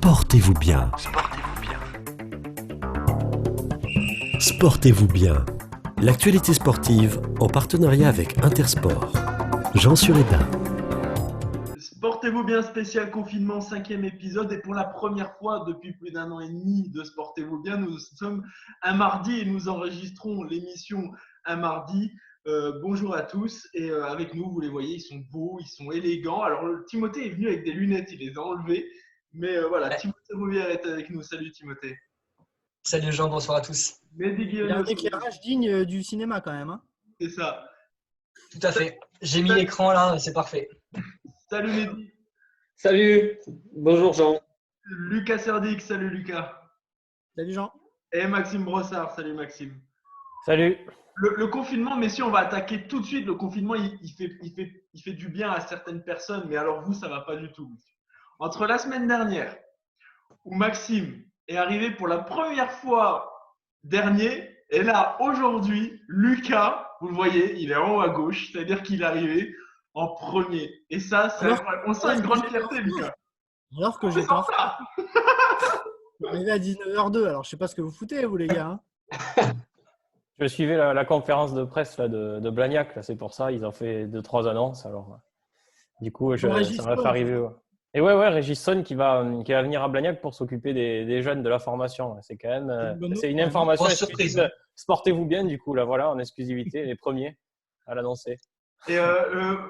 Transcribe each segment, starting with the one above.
Sportez-vous bien. Sportez-vous bien. L'actualité sportive en partenariat avec Intersport. Jean Sureda. Sportez-vous bien, spécial confinement, 5e épisode. Et pour la première fois depuis plus d'1 an et demi de Sportez-vous bien, nous sommes un mardi et nous enregistrons l'émission un mardi. Bonjour à tous. Et avec nous, vous les voyez, ils sont beaux, ils sont élégants. Alors, Timothée est venu avec des lunettes, il les a enlevées. Mais voilà, Timothée Rouvière est avec nous. Salut Timothée. Salut Jean, bonsoir à tous. Mehdi Il y a un Guillaume, éclairage digne du cinéma quand même. Hein. c'est ça. Tout à fait. J'ai mis l'écran là, c'est parfait. Salut Mehdi. Salut, bonjour Jean. Lucas Serdic, salut Lucas. Salut Jean. Et Maxime Brossard, salut Maxime. Salut. Le confinement, messieurs, on va attaquer tout de suite. Le confinement, il fait du bien à certaines personnes, mais alors vous, ça ne va pas du tout. Entre la semaine dernière, où Maxime est arrivé pour la première fois dernier, et là, aujourd'hui, Lucas, vous le voyez, il est en haut à gauche, c'est-à-dire qu'il est arrivé en premier. Et ça, on sent une grande fierté, Lucas. Alors que j'étais en retard. Je suis arrivé à 19h02, alors je sais pas ce que vous foutez, vous les gars. Hein. Je suivais la conférence de presse là, de Blagnac, là, c'est pour ça, ils ont fait 2-3 annonces. Alors, du coup, ça m'a fait arriver. Ouais. Et ouais, Régis Son qui va venir à Blagnac pour s'occuper des jeunes de la formation. C'est quand même c'est une information surprise. Sportez-vous bien, du coup, là, voilà, en exclusivité, les premiers à l'annoncer. Et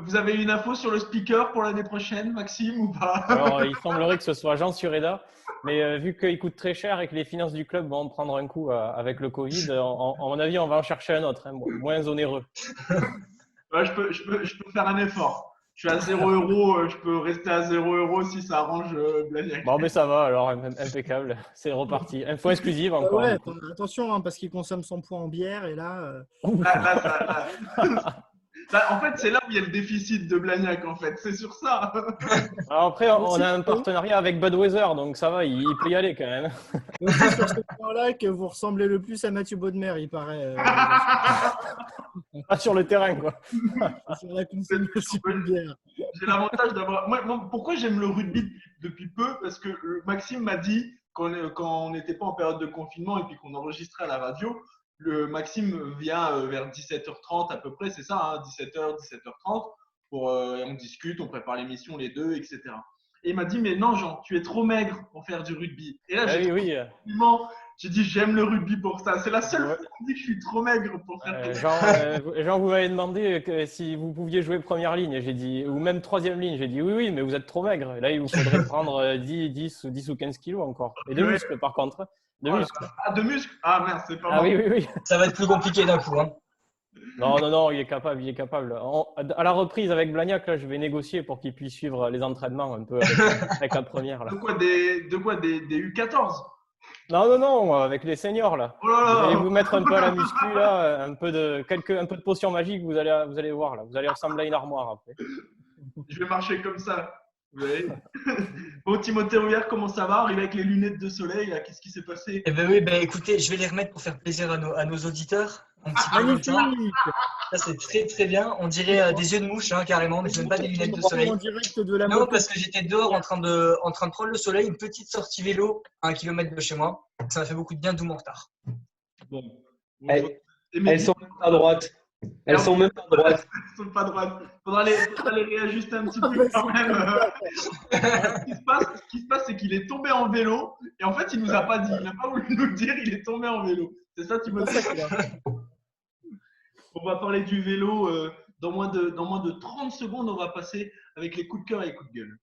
vous avez une info sur le speaker pour l'année prochaine, Maxime, ou pas? Alors, il semblerait que ce soit Jean Sureda, mais vu qu'il coûte très cher et que les finances du club vont prendre un coup avec le Covid, à mon avis, on va en chercher un autre, moins onéreux. Ouais, je peux faire un effort. Je suis à 0 €, je peux rester à 0 € si ça arrange Blagnac. Bon, mais ça va, alors impeccable, c'est reparti. Info exclusive encore. Ouais, attention, hein, parce qu'il consomme son poids en bière et là. En fait, c'est là où il y a le déficit de Blagnac, en fait. C'est sur ça. Alors après, on a un partenariat avec Budweiser, donc ça va, il peut y aller quand même. C'est sur ce point-là que vous ressemblez le plus à Mathieu Baudemer, il paraît. Pas sur le terrain, quoi. Sur la consommation de bière. J'ai l'avantage d'avoir. Moi, pourquoi j'aime le rugby depuis peu? Parce que Maxime m'a dit, quand on n'était pas en période de confinement et puis qu'on enregistrait à la radio, Maxime vient vers 17h30 à peu près, c'est ça, hein, 17h, 17h30, on discute, on prépare l'émission les deux, etc. Et il m'a dit, mais non Jean, tu es trop maigre pour faire du rugby. Et là, j'ai dit, j'aime le rugby pour ça. C'est la seule fois qu'on dit que je suis trop maigre pour faire Jean, vous m'avez demandé si vous pouviez jouer première ligne, j'ai dit, ou même troisième ligne. J'ai dit oui, mais vous êtes trop maigre. Là, il vous faudrait prendre 10 ou 15 kilos encore. Et de muscles, par contre. De muscles. Ah, de muscles? Ah merde, c'est pas Ah mal. oui. Ça va être plus compliqué d'un coup. Hein. Non, il est capable. À la reprise avec Blagnac, là, je vais négocier pour qu'il puisse suivre les entraînements un peu avec la première. Là. De quoi des U14? Non, avec les seniors là. Oh là là. Vous allez vous mettre un peu à la muscu là, un peu de potion magique, vous allez voir là. Vous allez ressembler à une armoire après. Je vais marcher comme ça. Vous voyez. Bon, Timothée Rouvière, comment ça va? Arrivé avec les lunettes de soleil, là, qu'est-ce qui s'est passé? Eh ben oui, écoutez, je vais les remettre pour faire plaisir à nos auditeurs. Un petit peu comme ça. Ça, c'est très très bien. On dirait des yeux de mouche, hein, carrément, mais je n'aime pas des lunettes de soleil. Non, parce que j'étais dehors en train de prendre le soleil, une petite sortie vélo à 1 kilomètre de chez moi. Ça m'a fait beaucoup de bien, d'où mon retard. Bon. Elles sont même pas droites. Elles sont même pas droites. Elles sont pas droites. Faudra les réajuster un petit peu quand même. Ce qui se passe, c'est qu'il est tombé en vélo et en fait, il nous a pas dit. Il n'a pas voulu nous le dire, il est tombé en vélo. C'est ça, Timothée? On va parler du vélo dans moins de 30 secondes. On va passer avec les coups de cœur et les coups de gueule.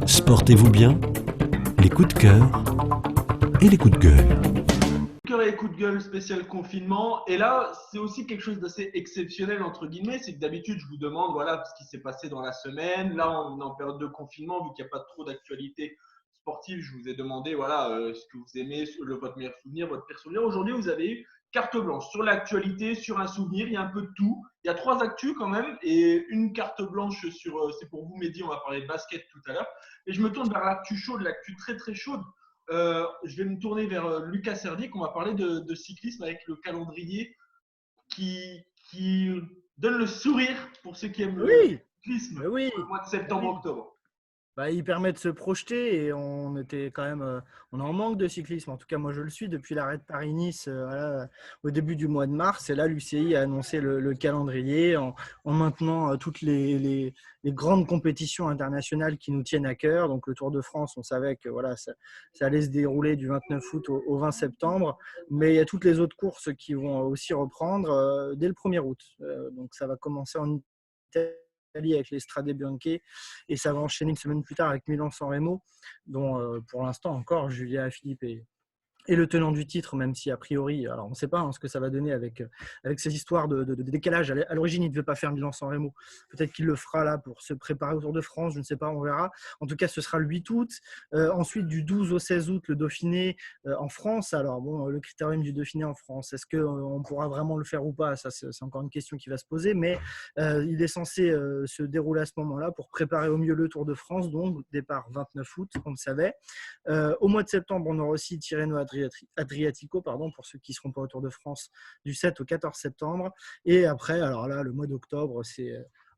Sportez-vous bien. Les coups de cœur et les coups de gueule. Cœur et coup de gueule spécial confinement. Et là, c'est aussi quelque chose d'assez exceptionnel, entre guillemets. C'est que d'habitude, je vous demande voilà, ce qui s'est passé dans la semaine. Là, on est en période de confinement, vu qu'il n'y a pas trop d'actualité sportive. Je vous ai demandé voilà, ce que vous aimez, votre meilleur souvenir, votre pire souvenir. Aujourd'hui, vous avez eu carte blanche sur l'actualité, sur un souvenir. Il y a un peu de tout. Il y a 3 actus quand même et une carte blanche c'est pour vous, Mehdi. On va parler de basket tout à l'heure. Et je me tourne vers l'actu chaude, l'actu très très chaude. Je vais me tourner vers Lucas Serdic. On va parler de cyclisme avec le calendrier qui donne le sourire pour ceux qui aiment le cyclisme oui. au mois de septembre-octobre. il permet de se projeter et on était quand même on est en manque de cyclisme. En tout cas, moi, je le suis depuis l'arrêt de Paris-Nice au début du mois de mars. Et là, l'UCI a annoncé le calendrier en maintenant toutes les grandes compétitions internationales qui nous tiennent à cœur. Donc, le Tour de France, on savait que voilà, ça allait se dérouler du 29 août au 20 septembre. Mais il y a toutes les autres courses qui vont aussi reprendre dès le 1er août. Donc, ça va commencer en Italie avec les Strade Bianche et ça va enchaîner une semaine plus tard avec Milan-San Remo, dont pour l'instant encore Julia Philippe et le tenant du titre, même si a priori, alors on ne sait pas ce que ça va donner avec ces histoires de décalage. À l'origine, il ne devait pas faire Milan-San Remo. Peut-être qu'il le fera là pour se préparer au Tour de France, je ne sais pas, on verra. En tout cas, ce sera le 8 août. Ensuite, du 12 au 16 août, le Dauphiné en France. Alors bon, le critérium du Dauphiné en France, est-ce qu'on pourra vraiment le faire ou pas? Ça, c'est encore une question qui va se poser, mais il est censé se dérouler à ce moment-là pour préparer au mieux le Tour de France, donc départ 29 août, on le savait. Au mois de septembre, on aura aussi Tirreno Adriatico, pour ceux qui ne seront pas au Tour de France, du 7 au 14 septembre. Et après, alors là, le mois d'octobre, c'est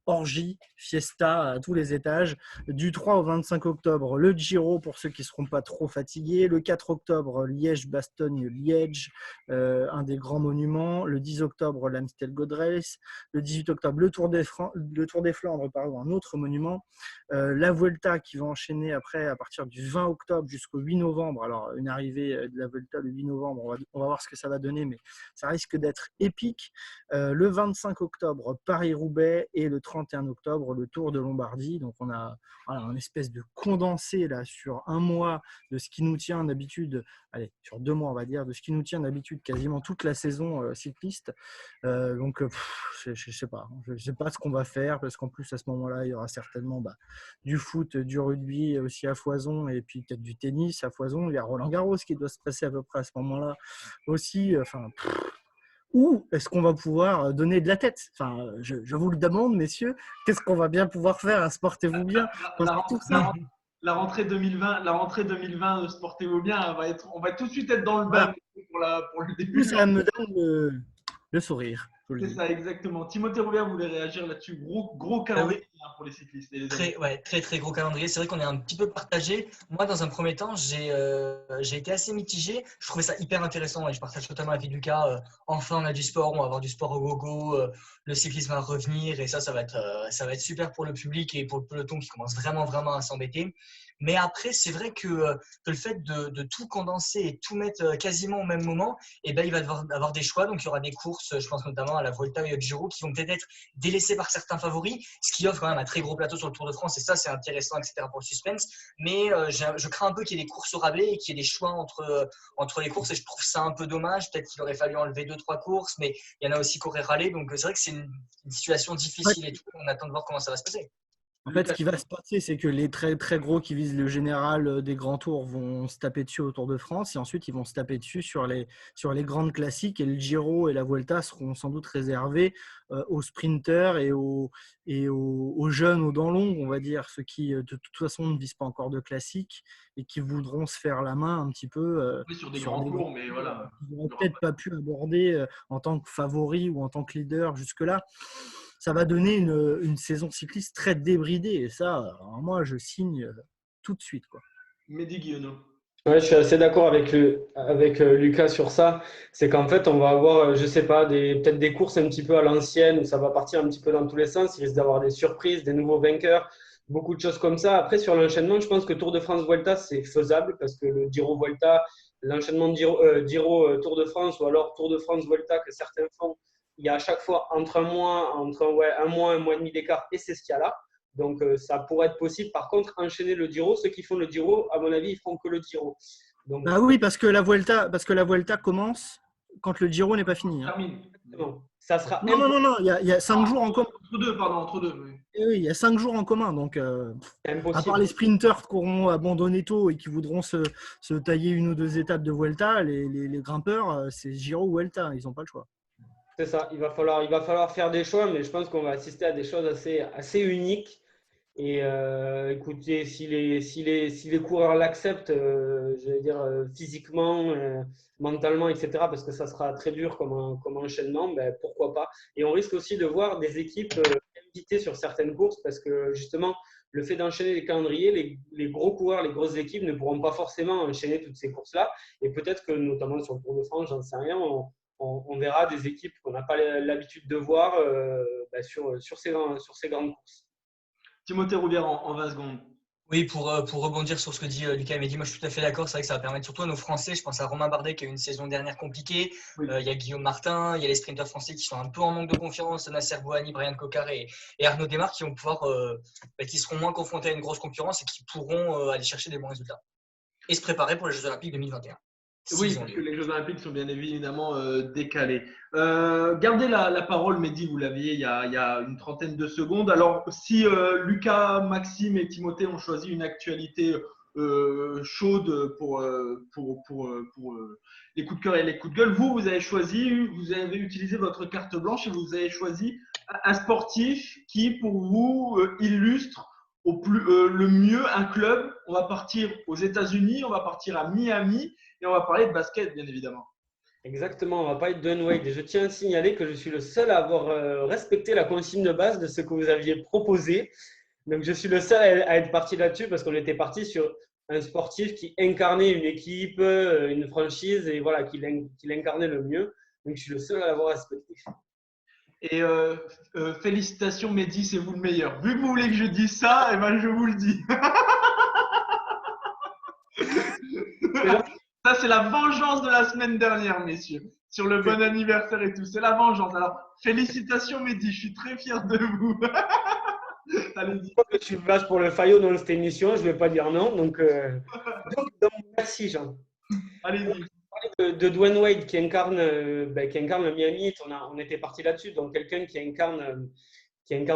orgie, fiesta à tous les étages. Du 3 au 25 octobre, le Giro pour ceux qui ne seront pas trop fatigués. Le 4 octobre, Liège-Bastogne-Liège, un des grands monuments. Le 10 octobre, l'Amstel Gold Race. Le 18 octobre, le Tour des Flandres, un autre monument. La Vuelta qui va enchaîner après à partir du 20 octobre jusqu'au 8 novembre. Alors, une arrivée de la Vuelta le 8 novembre, on va voir ce que ça va donner, mais ça risque d'être épique. Le 25 octobre, Paris-Roubaix et le 31 octobre, le Tour de Lombardie. Donc, on a un espèce de condensé là sur un mois de ce qui nous tient d'habitude, sur 2 mois, on va dire, de ce qui nous tient d'habitude quasiment toute la saison cycliste. Donc, je ne sais pas. Je ne sais pas ce qu'on va faire parce qu'en plus, à ce moment-là, il y aura certainement du foot, du rugby aussi à foison et puis peut-être du tennis à foison. Il y a Roland-Garros qui doit se passer à peu près à ce moment-là aussi. Où est-ce qu'on va pouvoir donner de la tête? Je vous le demande, messieurs, qu'est-ce qu'on va bien pouvoir faire? Sportez-vous bien. La rentrée 2020, sportez-vous bien. On va tout de suite être dans le bain pour le début. Ça me donne le sourire. C'est ça, exactement. Timothée Rouvière voulait réagir là-dessus. Gros calendrier pour les cyclistes. Très gros calendrier. C'est vrai qu'on est un petit peu partagé. Moi, dans un premier temps, j'ai été assez mitigé. Je trouvais ça hyper intéressant et je partage totalement l'avis de Lucas. Enfin, on a du sport, on va avoir du sport au gogo. Le cyclisme va revenir et ça va être super pour le public et pour le peloton qui commence vraiment à s'embêter. Mais après, c'est vrai que le fait de tout condenser et tout mettre quasiment au même moment, il va avoir des choix. Donc, il y aura des courses, je pense notamment à la Volta et au Giro, qui vont peut-être être délaissées par certains favoris, ce qui offre quand même un très gros plateau sur le Tour de France. Et ça, c'est intéressant, etc. pour le suspense. Mais je crains un peu qu'il y ait des courses au rabais et qu'il y ait des choix entre les courses. Et je trouve ça un peu dommage. Peut-être qu'il aurait fallu enlever 2-3 courses, mais il y en a aussi qui auraient râlé. Donc, c'est vrai que c'est une situation difficile et tout. On attend de voir comment ça va se passer. En fait, ce qui va se passer, c'est que les très, très gros qui visent le général des grands tours vont se taper dessus au Tour de France et ensuite, ils vont se taper dessus sur les grandes classiques et le Giro et la Vuelta seront sans doute réservés aux sprinteurs et aux jeunes aux dents longues, on va dire, ceux qui, de toute façon, ne visent pas encore de classiques et qui voudront se faire la main un petit peu sur des grands tours, mais voilà. Ils n'auront peut-être pas pu aborder en tant que favori ou en tant que leader jusque-là. Ça va donner une saison cycliste très débridée. Et ça, alors moi, je signe tout de suite, quoi. Mehdi Guillaume. Ouais, je suis assez d'accord avec Lucas sur ça. C'est qu'en fait, on va avoir, je sais pas, peut-être des courses un petit peu à l'ancienne où ça va partir un petit peu dans tous les sens. Il risque d'avoir des surprises, des nouveaux vainqueurs, beaucoup de choses comme ça. Après, sur l'enchaînement, je pense que Tour de France Vuelta, c'est faisable parce que le Giro Vuelta, l'enchaînement Giro Tour de France ou alors Tour de France Vuelta que certains font, il y a à chaque fois entre un mois, un mois et demi d'écart et c'est ce qu'il y a là. Donc, ça pourrait être possible. Par contre, enchaîner le Giro, ceux qui font le Giro, à mon avis, ils feront que le Giro. Donc, oui, parce que la Vuelta commence quand le Giro n'est pas fini. Hein. Non, ça sera. Non. Il y a 5 jours en commun. Entre deux. Oui. Et oui, il y a 5 jours en commun. Donc, à part les sprinteurs qui auront abandonné tôt et qui voudront se tailler 1 ou 2 étapes de Vuelta, les grimpeurs, c'est Giro ou Vuelta. Ils n'ont pas le choix. C'est ça. Il va falloir faire des choix, mais je pense qu'on va assister à des choses assez uniques. Et écoutez, si les coureurs l'acceptent, je vais dire physiquement, mentalement, etc., parce que ça sera très dur comme enchaînement, ben, pourquoi pas. Et on risque aussi de voir des équipes fluidité sur certaines courses parce que justement, le fait d'enchaîner les calendriers, les gros coureurs, les grosses équipes ne pourront pas forcément enchaîner toutes ces courses-là. Et peut-être que, notamment sur le Tour de France, j'en sais rien, on verra des équipes qu'on n'a pas l'habitude de voir sur ces grandes courses. Timothée Roubière en 20 secondes. Oui, pour rebondir sur ce que dit Lucas et Mehdi, moi je suis tout à fait d'accord. C'est vrai que ça va permettre surtout à nos Français. Je pense à Romain Bardet qui a eu une saison dernière compliquée. Oui. Il y a Guillaume Martin, il y a les sprinteurs français qui sont un peu en manque de confiance. Nasser Bouhanni, Brian Coquard et Arnaud Desmar qui vont pouvoir, qui seront moins confrontés à une grosse concurrence et qui pourront aller chercher des bons résultats et se préparer pour les Jeux Olympiques 2021. Oui, parce que les Jeux Olympiques sont bien évidemment décalés. Gardez la parole, Mehdi, vous l'aviez il y a une trentaine de secondes. Alors, si Lucas, Maxime et Timothée ont choisi une actualité chaude pour les coups de cœur et les coups de gueule, vous avez utilisé votre carte blanche et vous avez choisi un sportif qui, pour vous, illustre le mieux un club. On va partir aux États-Unis, on va partir à Miami. Et on va parler de basket, bien évidemment. Exactement, on va parler de Dwyane Wade. Et je tiens à signaler que je suis le seul à avoir respecté la consigne de base de ce que vous aviez proposé. Donc, je suis le seul à être parti là-dessus parce qu'on était parti sur un sportif qui incarnait une équipe, une franchise et voilà, qui l'incarnait le mieux. Donc, je suis le seul à l'avoir respecté. Et félicitations, Mehdi, c'est vous le meilleur. Vu que vous voulez que je dise ça, eh ben, je vous le dis. Ça, c'est la vengeance de la semaine dernière, messieurs, sur le bon anniversaire et tout. C'est la vengeance. Alors, félicitations, Mehdi. Je suis très fier de vous. Allez-y. Je suis vache pour le faillot dans cette émission. Je ne vais pas dire non. Donc merci, Jean. Allez-y. De Dwyane Wade qui incarne le Miami Heat. On était parti là-dessus. Donc, quelqu'un qui incarne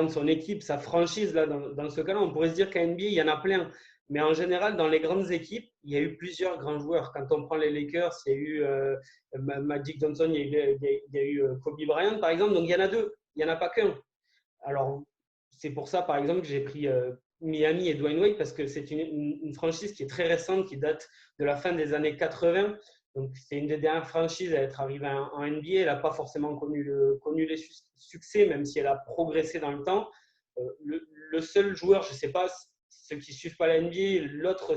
son équipe, sa franchise. Là, dans ce cas-là, on pourrait se dire qu'à NBA, il y en a plein. Mais en général, dans les grandes équipes, il y a eu plusieurs grands joueurs. Quand on prend les Lakers, il y a eu Magic Johnson, il y a eu Kobe Bryant, par exemple. Donc, il y en a deux. Il n'y en a pas qu'un. Alors, c'est pour ça, par exemple, que j'ai pris Miami et Dwyane Wade parce que c'est une franchise qui est très récente, qui date de la fin des années 80. Donc, c'est une des dernières franchises à être arrivée en NBA. Elle n'a pas forcément connu les succès, même si elle a progressé dans le temps. Le seul joueur, je ne sais pas, ceux qui ne suivent pas la NBA, l'autre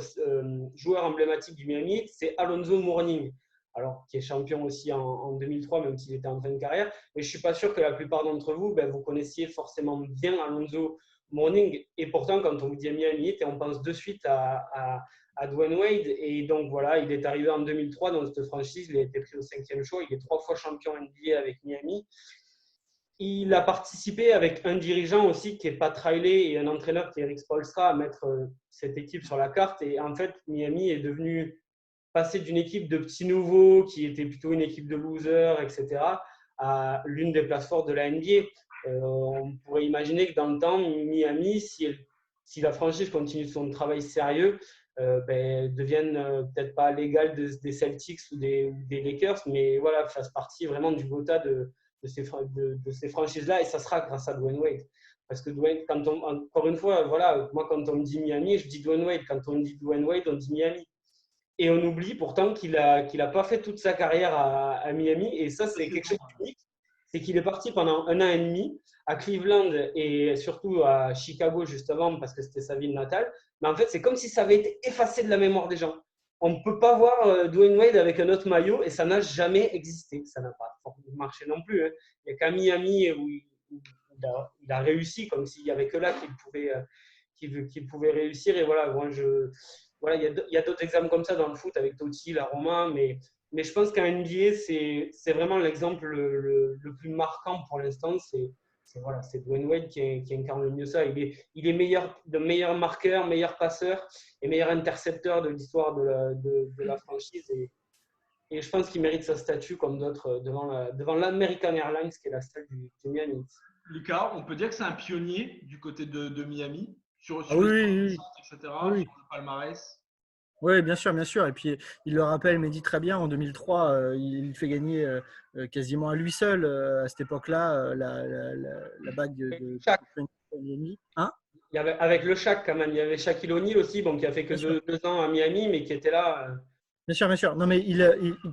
joueur emblématique du Miami, c'est Alonzo Mourning, alors qui est champion aussi en 2003, même s'il était en fin de carrière. Mais je ne suis pas sûr que la plupart d'entre vous, vous connaissiez forcément bien Alonzo Mourning. Et pourtant, quand on vous dit Miami Heat, on pense de suite à Dwyane Wade. Et donc, voilà, il est arrivé en 2003 dans cette franchise. Il a été pris au 5e choix. Il est 3 fois champion NBA avec Miami. Il a participé avec un dirigeant aussi qui est Pat Riley et un entraîneur qui est Eric Spoelstra à mettre cette équipe sur la carte. Et en fait, Miami est devenu passer d'une équipe de petits nouveaux qui était plutôt une équipe de losers, etc., à l'une des places fortes de la NBA. On pourrait imaginer que dans le temps, Miami, si la franchise continue son travail sérieux, devienne peut-être pas l'égal des Celtics ou des Lakers, mais voilà, fasse partie vraiment du quota de ces franchises-là, et ça sera grâce à Dwyane Wade. Parce que Dwyane, encore une fois, voilà, moi quand on me dit Miami, je dis Dwyane Wade. Quand on me dit Dwyane Wade, on dit Miami. Et on oublie pourtant qu'il a pas fait toute sa carrière à Miami, et ça c'est quelque chose d'unique. C'est qu'il est parti pendant 1 an et demi à Cleveland et surtout à Chicago juste avant parce que c'était sa ville natale. Mais en fait, c'est comme si ça avait été effacé de la mémoire des gens. On ne peut pas voir Dwyane Wade avec un autre maillot et ça n'a jamais existé. Ça n'a pas marché non plus. Hein. Il n'y a qu'à Miami où il a réussi, comme s'il n'y avait que là qu'il pouvait réussir. Et voilà, il y a d'autres exemples comme ça dans le foot avec Totti, la Roma, mais je pense qu'en NBA, c'est vraiment l'exemple le plus marquant pour l'instant. C'est Dwyane Wade qui incarne le mieux ça. Il est meilleur marqueur, meilleur passeur et meilleur intercepteur de l'histoire de la franchise. Et je pense qu'il mérite sa statue comme d'autres devant l'American Airlines, qui est la salle du Miami. Lucas, on peut dire que c'est un pionnier du côté de Miami sur oui. etc., Oui. sur le palmarès. Oui, bien sûr. Et puis, il le rappelle, Mehdi, très bien, en 2003, il fait gagner quasiment à lui seul, à cette époque-là, la bague de Miami. Hein? Avec le Shaq, quand même. Il y avait Shaquille O'Neal aussi, qui a fait que 2 ans à Miami, mais qui était là Bien sûr, bien sûr. Non, mais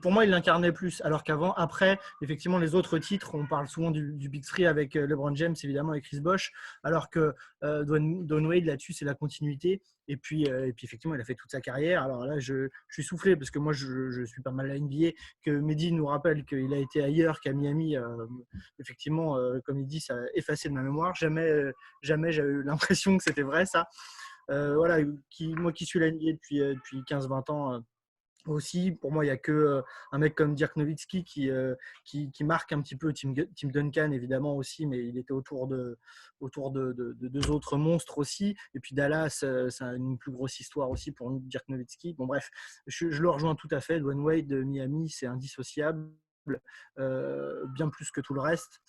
pour moi, il l'incarnait plus. Alors qu'avant, après, effectivement, les autres titres, on parle souvent du Big Three avec LeBron James, évidemment, et Chris Bosh. Alors que Dwayne Wade, là-dessus, c'est la continuité. Et puis, effectivement, il a fait toute sa carrière. Alors là, je suis soufflé parce que moi, je suis pas mal à NBA. Que Mehdi nous rappelle qu'il a été ailleurs qu'à Miami. Effectivement, comme il dit, ça a effacé de ma mémoire. Jamais j'ai eu l'impression que c'était vrai, ça. Voilà, moi qui suis la NBA depuis 15-20 ans. Aussi, pour moi, il n'y a que un mec comme Dirk Nowitzki qui marque un petit peu Tim Duncan, évidemment, aussi, mais il était autour de deux autres monstres aussi. Et puis Dallas, c'est une plus grosse histoire aussi pour Dirk Nowitzki. Bon, bref, je le rejoins tout à fait. Dwayne Wade de Miami, c'est indissociable, bien plus que tout le reste.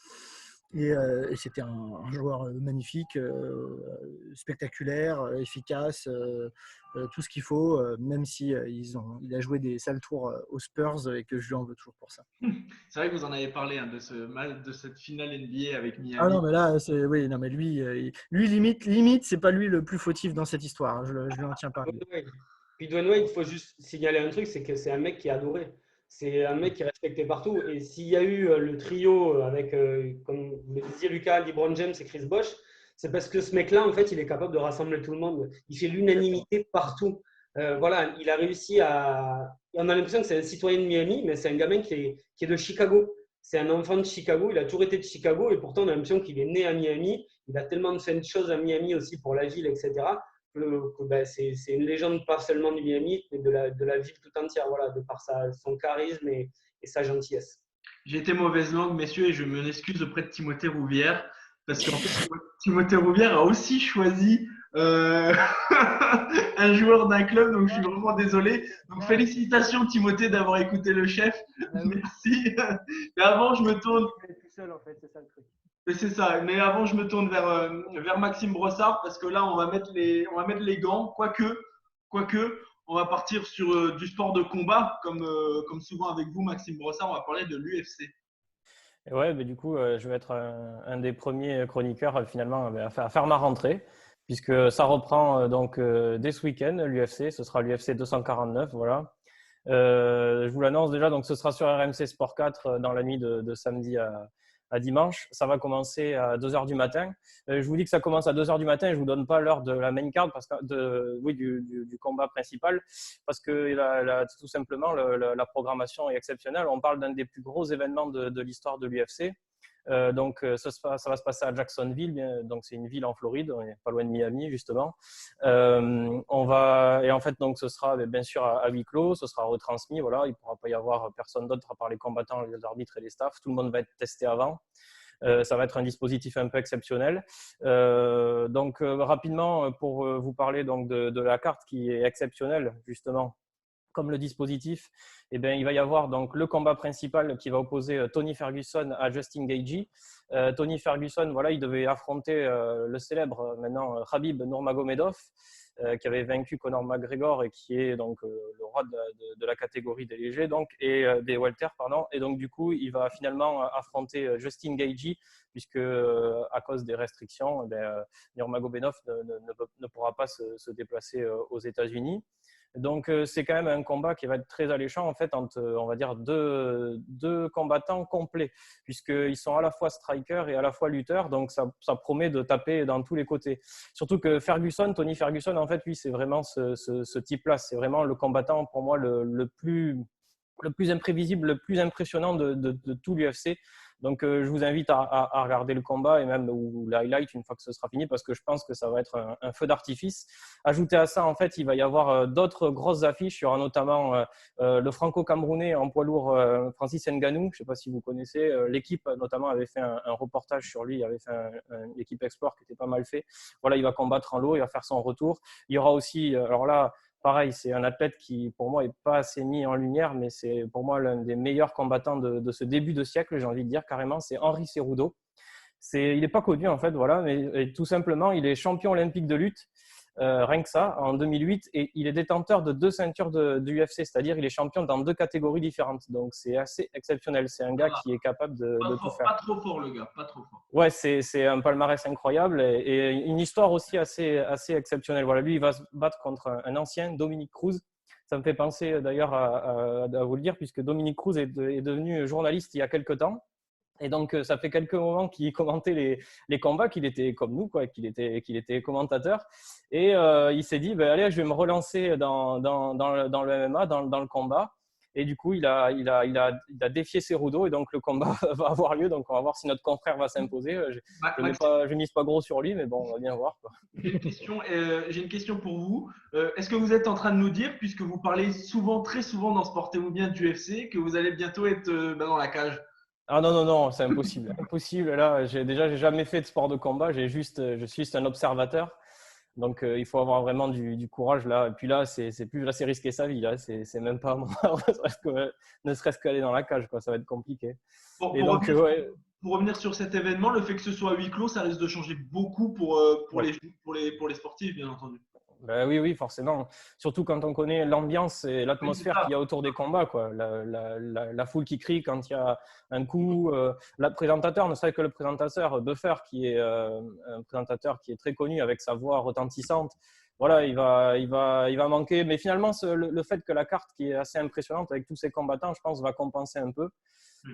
Et c'était un joueur magnifique, spectaculaire, efficace, tout ce qu'il faut, même si il a joué des sales tours aux Spurs et que je lui en veux toujours pour ça. C'est vrai que vous en avez parlé de cette finale NBA avec Miami. Ah non, mais là, oui, non, mais lui limite, c'est pas lui le plus fautif dans cette histoire. Je lui en tiens pas. Puis Dwayne Wade, il faut juste signaler un truc, c'est que c'est un mec qui est adoré. C'est un mec qui est respecté partout. Et s'il y a eu le trio avec, comme vous le disiez, Lucas, LeBron James et Chris Bosh, c'est parce que ce mec-là, en fait, il est capable de rassembler tout le monde. Il fait l'unanimité partout. Voilà, il a réussi à… On a l'impression que c'est un citoyen de Miami, mais c'est un gamin qui est de Chicago. C'est un enfant de Chicago. Il a toujours été de Chicago. Et pourtant, on a l'impression qu'il est né à Miami. Il a tellement fait de choses à Miami aussi pour la ville, etc. C'est une légende pas seulement du Miami, mais de la ville tout entière, voilà, de par son charisme et sa gentillesse. J'ai été mauvaise langue, messieurs, et je m'en excuse auprès de Timothée Rouvière, parce qu'en fait, Timothée Rouvière a aussi choisi un joueur d'un club, donc je suis vraiment désolé. Donc félicitations Timothée d'avoir écouté le chef. Merci. Mais avant, je me tourne… tout seul, en fait, c'est ça le truc. C'est ça, mais avant je me tourne vers Maxime Brossard parce que là on va mettre les gants, quoique on va partir sur du sport de combat comme souvent avec vous Maxime Brossard, on va parler de l'UFC. Ouais, mais du coup je vais être un des premiers chroniqueurs finalement à faire ma rentrée puisque ça reprend donc dès ce week-end l'UFC, ce sera l'UFC 249, voilà. Je vous l'annonce déjà, donc ce sera sur RMC Sport 4 dans la nuit de samedi à dimanche. Ça va commencer à 2h du matin. Je vous dis que ça commence à 2h du matin et je ne vous donne pas l'heure de la main card du combat principal parce que tout simplement la programmation est exceptionnelle. On parle d'un des plus gros événements de l'histoire de l'UFC. Donc, ça va se passer à Jacksonville, donc c'est une ville en Floride, on n'est pas loin de Miami justement. Et en fait, donc ce sera bien sûr à huis clos, ce sera retransmis. Voilà, il ne pourra pas y avoir personne d'autre à part les combattants, les arbitres et les staffs. Tout le monde va être testé avant. Ça va être un dispositif un peu exceptionnel. Rapidement, pour vous parler donc de la carte qui est exceptionnelle justement. Comme le dispositif, il va y avoir donc le combat principal qui va opposer Tony Ferguson à Justin Gaethje. Tony Ferguson, voilà, il devait affronter le célèbre maintenant Khabib Nurmagomedov, qui avait vaincu Conor McGregor et qui est donc le roi de la catégorie des légers et des welter, pardon. Et donc du coup, il va finalement affronter Justin Gaethje puisque à cause des restrictions, Nurmagomedov ne pourra pas se déplacer aux États-Unis. Donc, c'est quand même un combat qui va être très alléchant en fait entre, on va dire, deux combattants complets puisqu'ils sont à la fois strikers et à la fois lutteurs. Donc, ça promet de taper dans tous les côtés. Surtout que Tony Ferguson, en fait, lui, c'est vraiment ce type-là. C'est vraiment le combattant, pour moi, le plus imprévisible, le plus impressionnant de tout l'UFC. Donc, je vous invite à regarder le combat et même ou l'highlight une fois que ce sera fini parce que je pense que ça va être un feu d'artifice. Ajouté à ça, en fait, il va y avoir d'autres grosses affiches. Il y aura notamment le franco-camerounais en poids lourd Francis Ngannou. Je ne sais pas si vous connaissez. L'équipe, notamment, avait fait un reportage sur lui. Il avait fait l'équipe Export qui était pas mal fait. Voilà, il va combattre en lot. Il va faire son retour. Il y aura aussi, alors là, pareil, c'est un athlète qui, pour moi, n'est pas assez mis en lumière, mais c'est pour moi l'un des meilleurs combattants de ce début de siècle, j'ai envie de dire carrément, c'est Henry Cejudo. Il n'est pas connu, en fait, voilà, mais tout simplement, il est champion olympique de lutte, rien que ça, en 2008, et il est détenteur de 2 ceintures de UFC, c'est-à-dire il est champion dans 2 catégories différentes. Donc, c'est assez exceptionnel. C'est un gars qui est capable de tout faire. Pas trop fort, le gars, pas trop fort. Ouais, c'est un palmarès incroyable et une histoire aussi assez exceptionnelle. Voilà, lui, il va se battre contre un ancien, Dominique Cruz. Ça me fait penser d'ailleurs à vous le dire, puisque Dominique Cruz est devenu journaliste il y a quelques temps. Et donc, ça fait quelques moments qu'il commentait les combats, qu'il était comme nous, quoi, qu'il était commentateur. Et il s'est dit, ben, allez, je vais me relancer dans le MMA, dans le combat. Et du coup, il a défié Cerudo et donc le combat va avoir lieu. Donc, on va voir si notre confrère va s'imposer. Je mise pas gros sur lui, mais bon, on va bien voir, quoi. J'ai une question pour vous. Est-ce que vous êtes en train de nous dire, puisque vous parlez souvent, très souvent dans Sportez-vous bien du UFC, que vous allez bientôt être dans la cage? Ah non, c'est impossible. Impossible. Là, j'ai jamais fait de sport de combat. Je suis juste un observateur. Donc, il faut avoir vraiment du courage là. Et puis là, c'est risquer sa vie. Là, c'est même pas ne serait-ce qu'aller dans la cage, quoi. Ça va être compliqué. Pour revenir sur cet événement, le fait que ce soit à huis clos, ça risque de changer beaucoup pour les sportifs, bien entendu. Ben oui, forcément. Surtout quand on connaît l'ambiance et l'atmosphère qu'il y a autour des combats, quoi. La foule qui crie quand il y a un coup. Le présentateur, ne serait que le présentateur, Buffer, qui est un présentateur qui est très connu avec sa voix retentissante. Voilà, il va manquer. Mais finalement, le fait que la carte, qui est assez impressionnante avec tous ces combattants, je pense, va compenser un peu.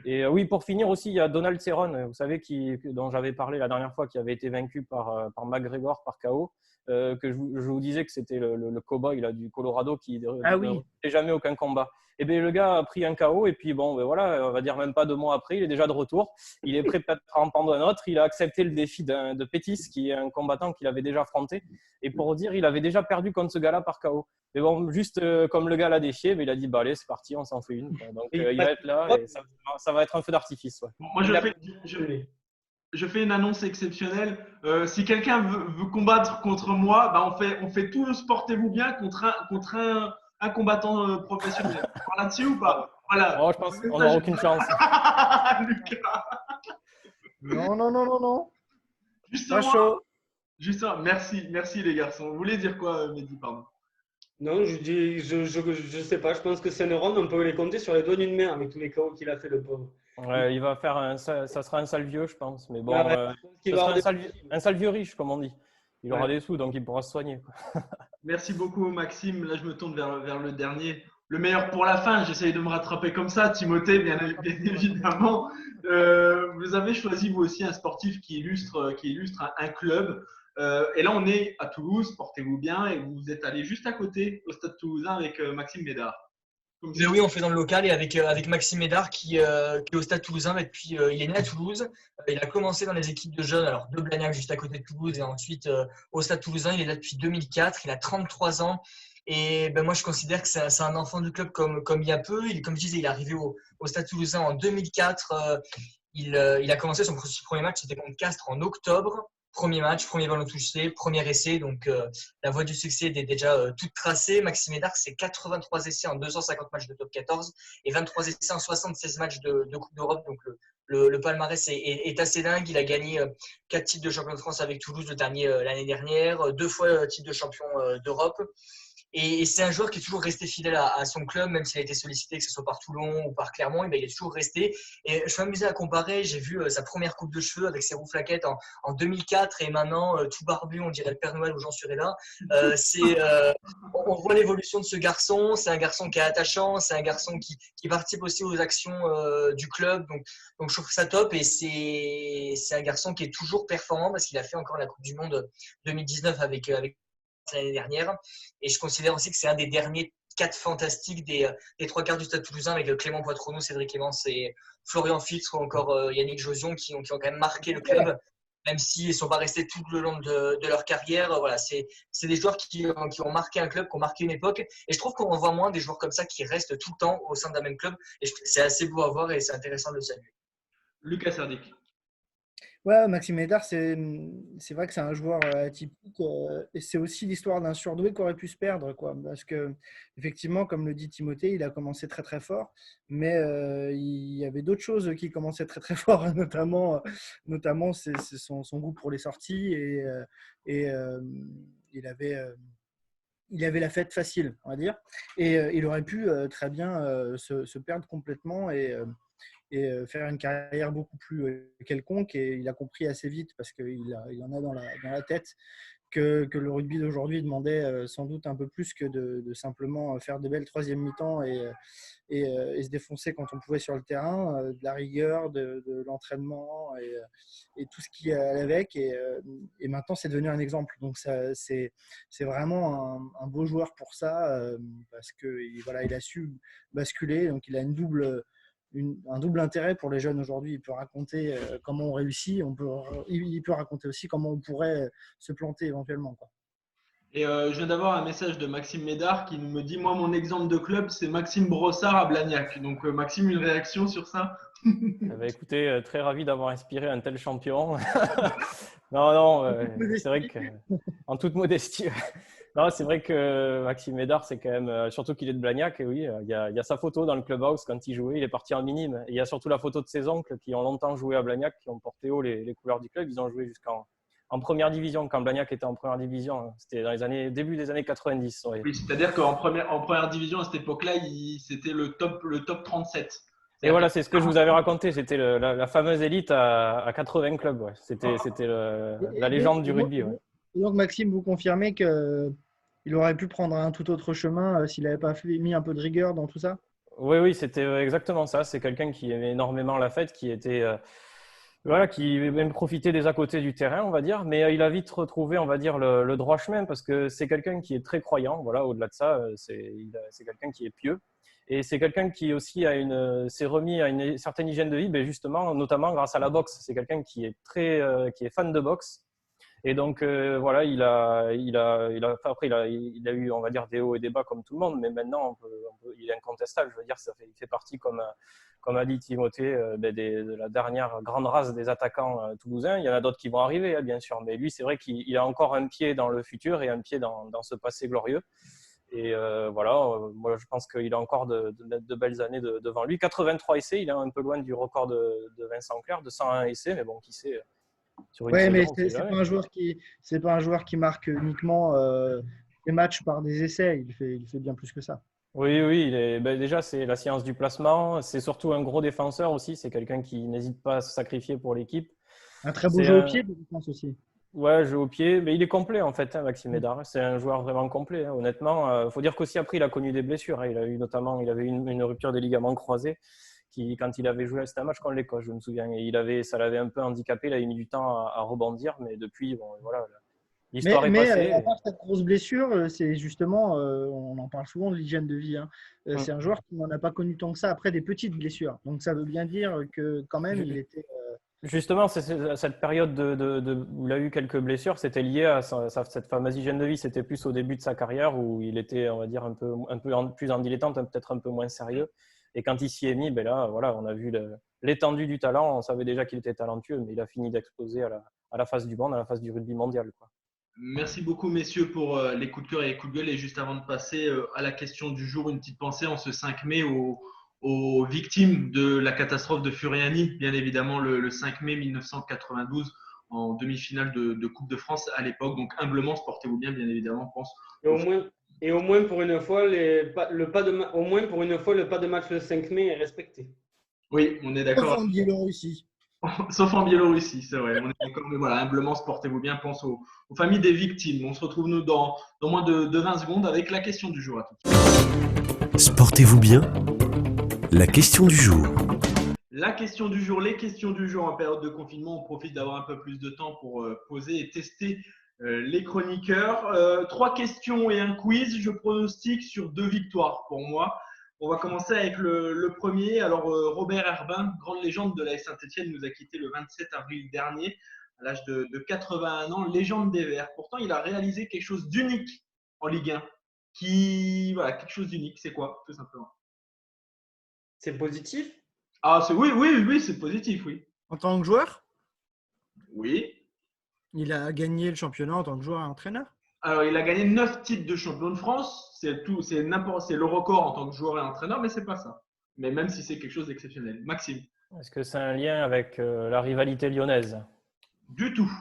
Et oui, pour finir aussi, il y a Donald Cerrone, vous savez, dont j'avais parlé la dernière fois, qui avait été vaincu par McGregor par KO. Que je vous disais que c'était le cow-boy là, du Colorado qui ne fait jamais aucun combat. Et bien, le gars a pris un KO et puis bon, ben voilà, on va dire même pas 2 mois après, il est déjà de retour. Il est prêt à en prendre un autre. Il a accepté le défi de Pettis, qui est un combattant qu'il avait déjà affronté. Et pour dire, il avait déjà perdu contre ce gars-là par KO. Mais bon, juste comme le gars l'a défié, ben, il a dit, bah allez, c'est parti, on s'en fait une. Donc, il va être là et ça va être un feu d'artifice. Ouais. Moi, je fais une annonce exceptionnelle. Si quelqu'un veut combattre contre moi, bah on fait tout le Sportez-vous bien contre un combattant professionnel. On parle là-dessus ou pas? Voilà. Oh, je pense qu'on n'aura aucune chance. Lucas. Non. Justement, merci les garçons. Vous voulez dire quoi, Mehdi, pardon? Non, je sais pas. Je pense que Céneron, on peut les compter sur les doigts d'une main avec tous les KO qu'il a fait, le pauvre. Ouais, il va faire ça sera un sale vieux, je pense. Mais bon, ça sera un sale vieux riche, comme on dit. Il aura des sous, donc il pourra se soigner, quoi. Merci beaucoup, Maxime. Là, je me tourne vers le dernier. Le meilleur pour la fin. J'essaye de me rattraper comme ça. Timothée, bien évidemment. Vous avez choisi, vous aussi, un sportif qui illustre un club. Et là, on est à Toulouse. Portez-vous bien. Et vous êtes allé juste à côté, au Stade Toulousain, avec Maxime Médard. Mais oui, on fait dans le local et avec Maxime Médard qui est au Stade Toulousain. Et puis, il est né à Toulouse. Il a commencé dans les équipes de jeunes, alors de Blagnac juste à côté de Toulouse et ensuite au Stade Toulousain. Il est là depuis 2004. Il a 33 ans. Et ben moi, je considère que c'est un enfant du club comme il y a peu. Comme je disais, il est arrivé au Stade Toulousain en 2004. Il a commencé son premier match, c'était contre Castres en octobre. Premier match, premier ballon touché, premier essai. Donc, la voie du succès est déjà toute tracée. Maxime Médard, c'est 83 essais en 250 matchs de top 14 et 23 essais en 76 matchs de Coupe d'Europe. Donc, le palmarès est assez dingue. Il a gagné 4 titres de champion de France avec Toulouse, le dernier l'année dernière, 2 fois titre de champion d'Europe. Et c'est un joueur qui est toujours resté fidèle à son club, même s'il a été sollicité, que ce soit par Toulon ou par Clermont, il est toujours resté. Et je m'amusais à comparer, j'ai vu sa première coupe de cheveux avec ses rouflaquettes en 2004 et maintenant tout barbu, on dirait le Père Noël où j'en serais là. On voit l'évolution de ce garçon, c'est un garçon qui est attachant, c'est un garçon qui participe aussi aux actions du club, donc je trouve ça top et c'est un garçon qui est toujours performant parce qu'il a fait encore la Coupe du Monde 2019 avec l'année dernière. Et je considère aussi que c'est un des derniers 4 fantastiques des 3 quarts du Stade Toulousain avec Clément Poitronneau, Cédric Clémence et Florian Filtre ou encore Yannick Josion qui ont quand même marqué le club, même s'ils ne sont pas restés tout le long de leur carrière. Voilà, c'est des joueurs qui ont marqué un club, qui ont marqué une époque. Et je trouve qu'on en voit moins des joueurs comme ça qui restent tout le temps au sein d'un même club. Et c'est assez beau à voir et c'est intéressant de le saluer. Lucas Serdic. Ouais, Maxime Médard, c'est vrai que c'est un joueur atypique et c'est aussi l'histoire d'un surdoué qui aurait pu se perdre, quoi. Parce que effectivement, comme le dit Timothée, il a commencé très très fort, mais il y avait d'autres choses qui commençaient très très fort, notamment c'est son goût pour les sorties et il avait la fête facile, on va dire, et il aurait pu très bien se perdre complètement et faire une carrière beaucoup plus quelconque. Et il a compris assez vite parce qu'il en a dans la tête que le rugby d'aujourd'hui demandait sans doute un peu plus que de simplement faire de belles troisième mi-temps et se défoncer quand on pouvait sur le terrain, de la rigueur, de l'entraînement et tout ce qui allait avec. Et maintenant, c'est devenu un exemple. Donc, c'est vraiment un beau joueur pour ça parce qu'il voilà, il a su basculer. Donc, il a un double intérêt pour les jeunes aujourd'hui. Il peut raconter comment on réussit. Il peut raconter aussi comment on pourrait se planter éventuellement, quoi. Et je viens d'avoir un message de Maxime Médard qui me dit: moi, mon exemple de club, c'est Maxime Brossard à Blagnac. Donc, Maxime, une réaction sur ça? Écoutez, très ravi d'avoir inspiré un tel champion. Non, c'est vrai qu'en toute modestie, non, c'est vrai que Maxime Médard, c'est quand même, surtout qu'il est de Blagnac, et oui, il y a sa photo dans le clubhouse quand il jouait, il est parti en minime. Et il y a surtout la photo de ses oncles qui ont longtemps joué à Blagnac, qui ont porté haut les couleurs du club. Ils ont joué jusqu'en première division, quand Blagnac était en première division. C'était dans début des années 90. Ouais. Oui, c'est-à-dire qu'en première division, à cette époque-là, c'était le top 37. Et voilà, c'est ce que je vous avais raconté. C'était la fameuse élite à 80 clubs. Ouais. C'était la légende du rugby. Ouais. Et donc, Maxime, vous confirmez qu'il aurait pu prendre un tout autre chemin s'il n'avait pas mis un peu de rigueur dans tout ça? Oui, c'était exactement ça. C'est quelqu'un qui aimait énormément la fête, qui était… Voilà, qui même profitait des à côté du terrain, on va dire, mais il a vite retrouvé, on va dire, le droit chemin parce que c'est quelqu'un qui est très croyant. Voilà, au-delà de ça, c'est quelqu'un qui est pieux et c'est quelqu'un qui aussi s'est remis à une certaine hygiène de vie, ben justement, notamment grâce à la boxe. C'est quelqu'un qui est fan de boxe et donc voilà, il a eu, on va dire, des hauts et des bas comme tout le monde, mais maintenant il est incontestable. Je veux dire, il fait partie comme a dit Timothée, de la dernière grande race des attaquants toulousains. Il y en a d'autres qui vont arriver, bien sûr. Mais lui, c'est vrai qu'il a encore un pied dans le futur et un pied dans ce passé glorieux. Et voilà, moi, je pense qu'il a encore de belles années devant lui. 83 essais, il est un peu loin du record de Vincent Clerc, de 101 essais. Mais bon, qui sait, sur une saison, mais c'est pas un joueur qui marque uniquement des matchs par des essais. Il fait bien plus que ça. Oui, déjà, c'est la science du placement. C'est surtout un gros défenseur aussi. C'est quelqu'un qui n'hésite pas à se sacrifier pour l'équipe. Un très beau jeu au pied, je pense aussi. Ouais, jeu au pied. Mais il est complet, en fait, Maxime Médard. C'est un joueur vraiment complet, honnêtement. Il faut dire qu'aussi, après, il a connu des blessures. Il avait une rupture des ligaments croisés quand il avait joué. C'était un match contre l'Écosse, je me souviens. Et ça l'avait un peu handicapé. Il a mis du temps à rebondir. Mais depuis, bon, voilà. L'histoire est passée. À part cette grosse blessure, c'est justement, on en parle souvent de l'hygiène de vie. C'est un joueur qui n'en a pas connu tant que ça après des petites blessures. Donc ça veut bien dire que quand même, il était… Justement, cette période où il a eu quelques blessures, c'était lié à cette fameuse hygiène de vie. C'était plus au début de sa carrière où il était, on va dire, un peu plus en dilettante, peut-être un peu moins sérieux. Et quand il s'y est mis, ben là, voilà, on a vu l'étendue du talent. On savait déjà qu'il était talentueux, mais il a fini d'exploser à la face du monde, à la face du rugby mondial, quoi. Merci beaucoup, messieurs, pour les coups de cœur et les coups de gueule. Et juste avant de passer à la question du jour, une petite pensée en ce 5 mai aux victimes de la catastrophe de Furiani, bien évidemment, le 5 mai 1992, en demi-finale de Coupe de France à l'époque. Donc, humblement, portez-vous bien évidemment, je pense. Et au moins, pour une fois, le pas de match le 5 mai est respecté. Oui, on est d'accord. Sauf en Biélorussie. Sauf en Biélorussie, c'est vrai. On est d'accord, mais voilà, humblement, portez-vous bien. Pense aux familles des victimes. On se retrouve, nous, dans moins de 20 secondes avec la question du jour à tous. Sportez-vous bien ? La question du jour. La question du jour, les questions du jour en période de confinement. On profite d'avoir un peu plus de temps pour poser et tester les chroniqueurs. 3 questions et un quiz. Je pronostique sur 2 victoires pour moi. On va commencer avec le premier. Alors, Robert Herbin, grande légende de l'AS Saint-Etienne, nous a quitté le 27 avril dernier, à l'âge de 81 ans, légende des Verts. Pourtant, il a réalisé quelque chose d'unique en Ligue 1. Quelque chose d'unique. C'est quoi, tout simplement? C'est positif? Oui, c'est positif, oui. En tant que joueur? Oui. Il a gagné le championnat en tant que joueur et entraîneur? Alors, il a gagné 9 titres de champion de France. C'est le record en tant que joueur et entraîneur, mais c'est pas ça. Mais même si c'est quelque chose d'exceptionnel. Maxime? Est-ce que c'est un lien avec la rivalité lyonnaise? Du tout.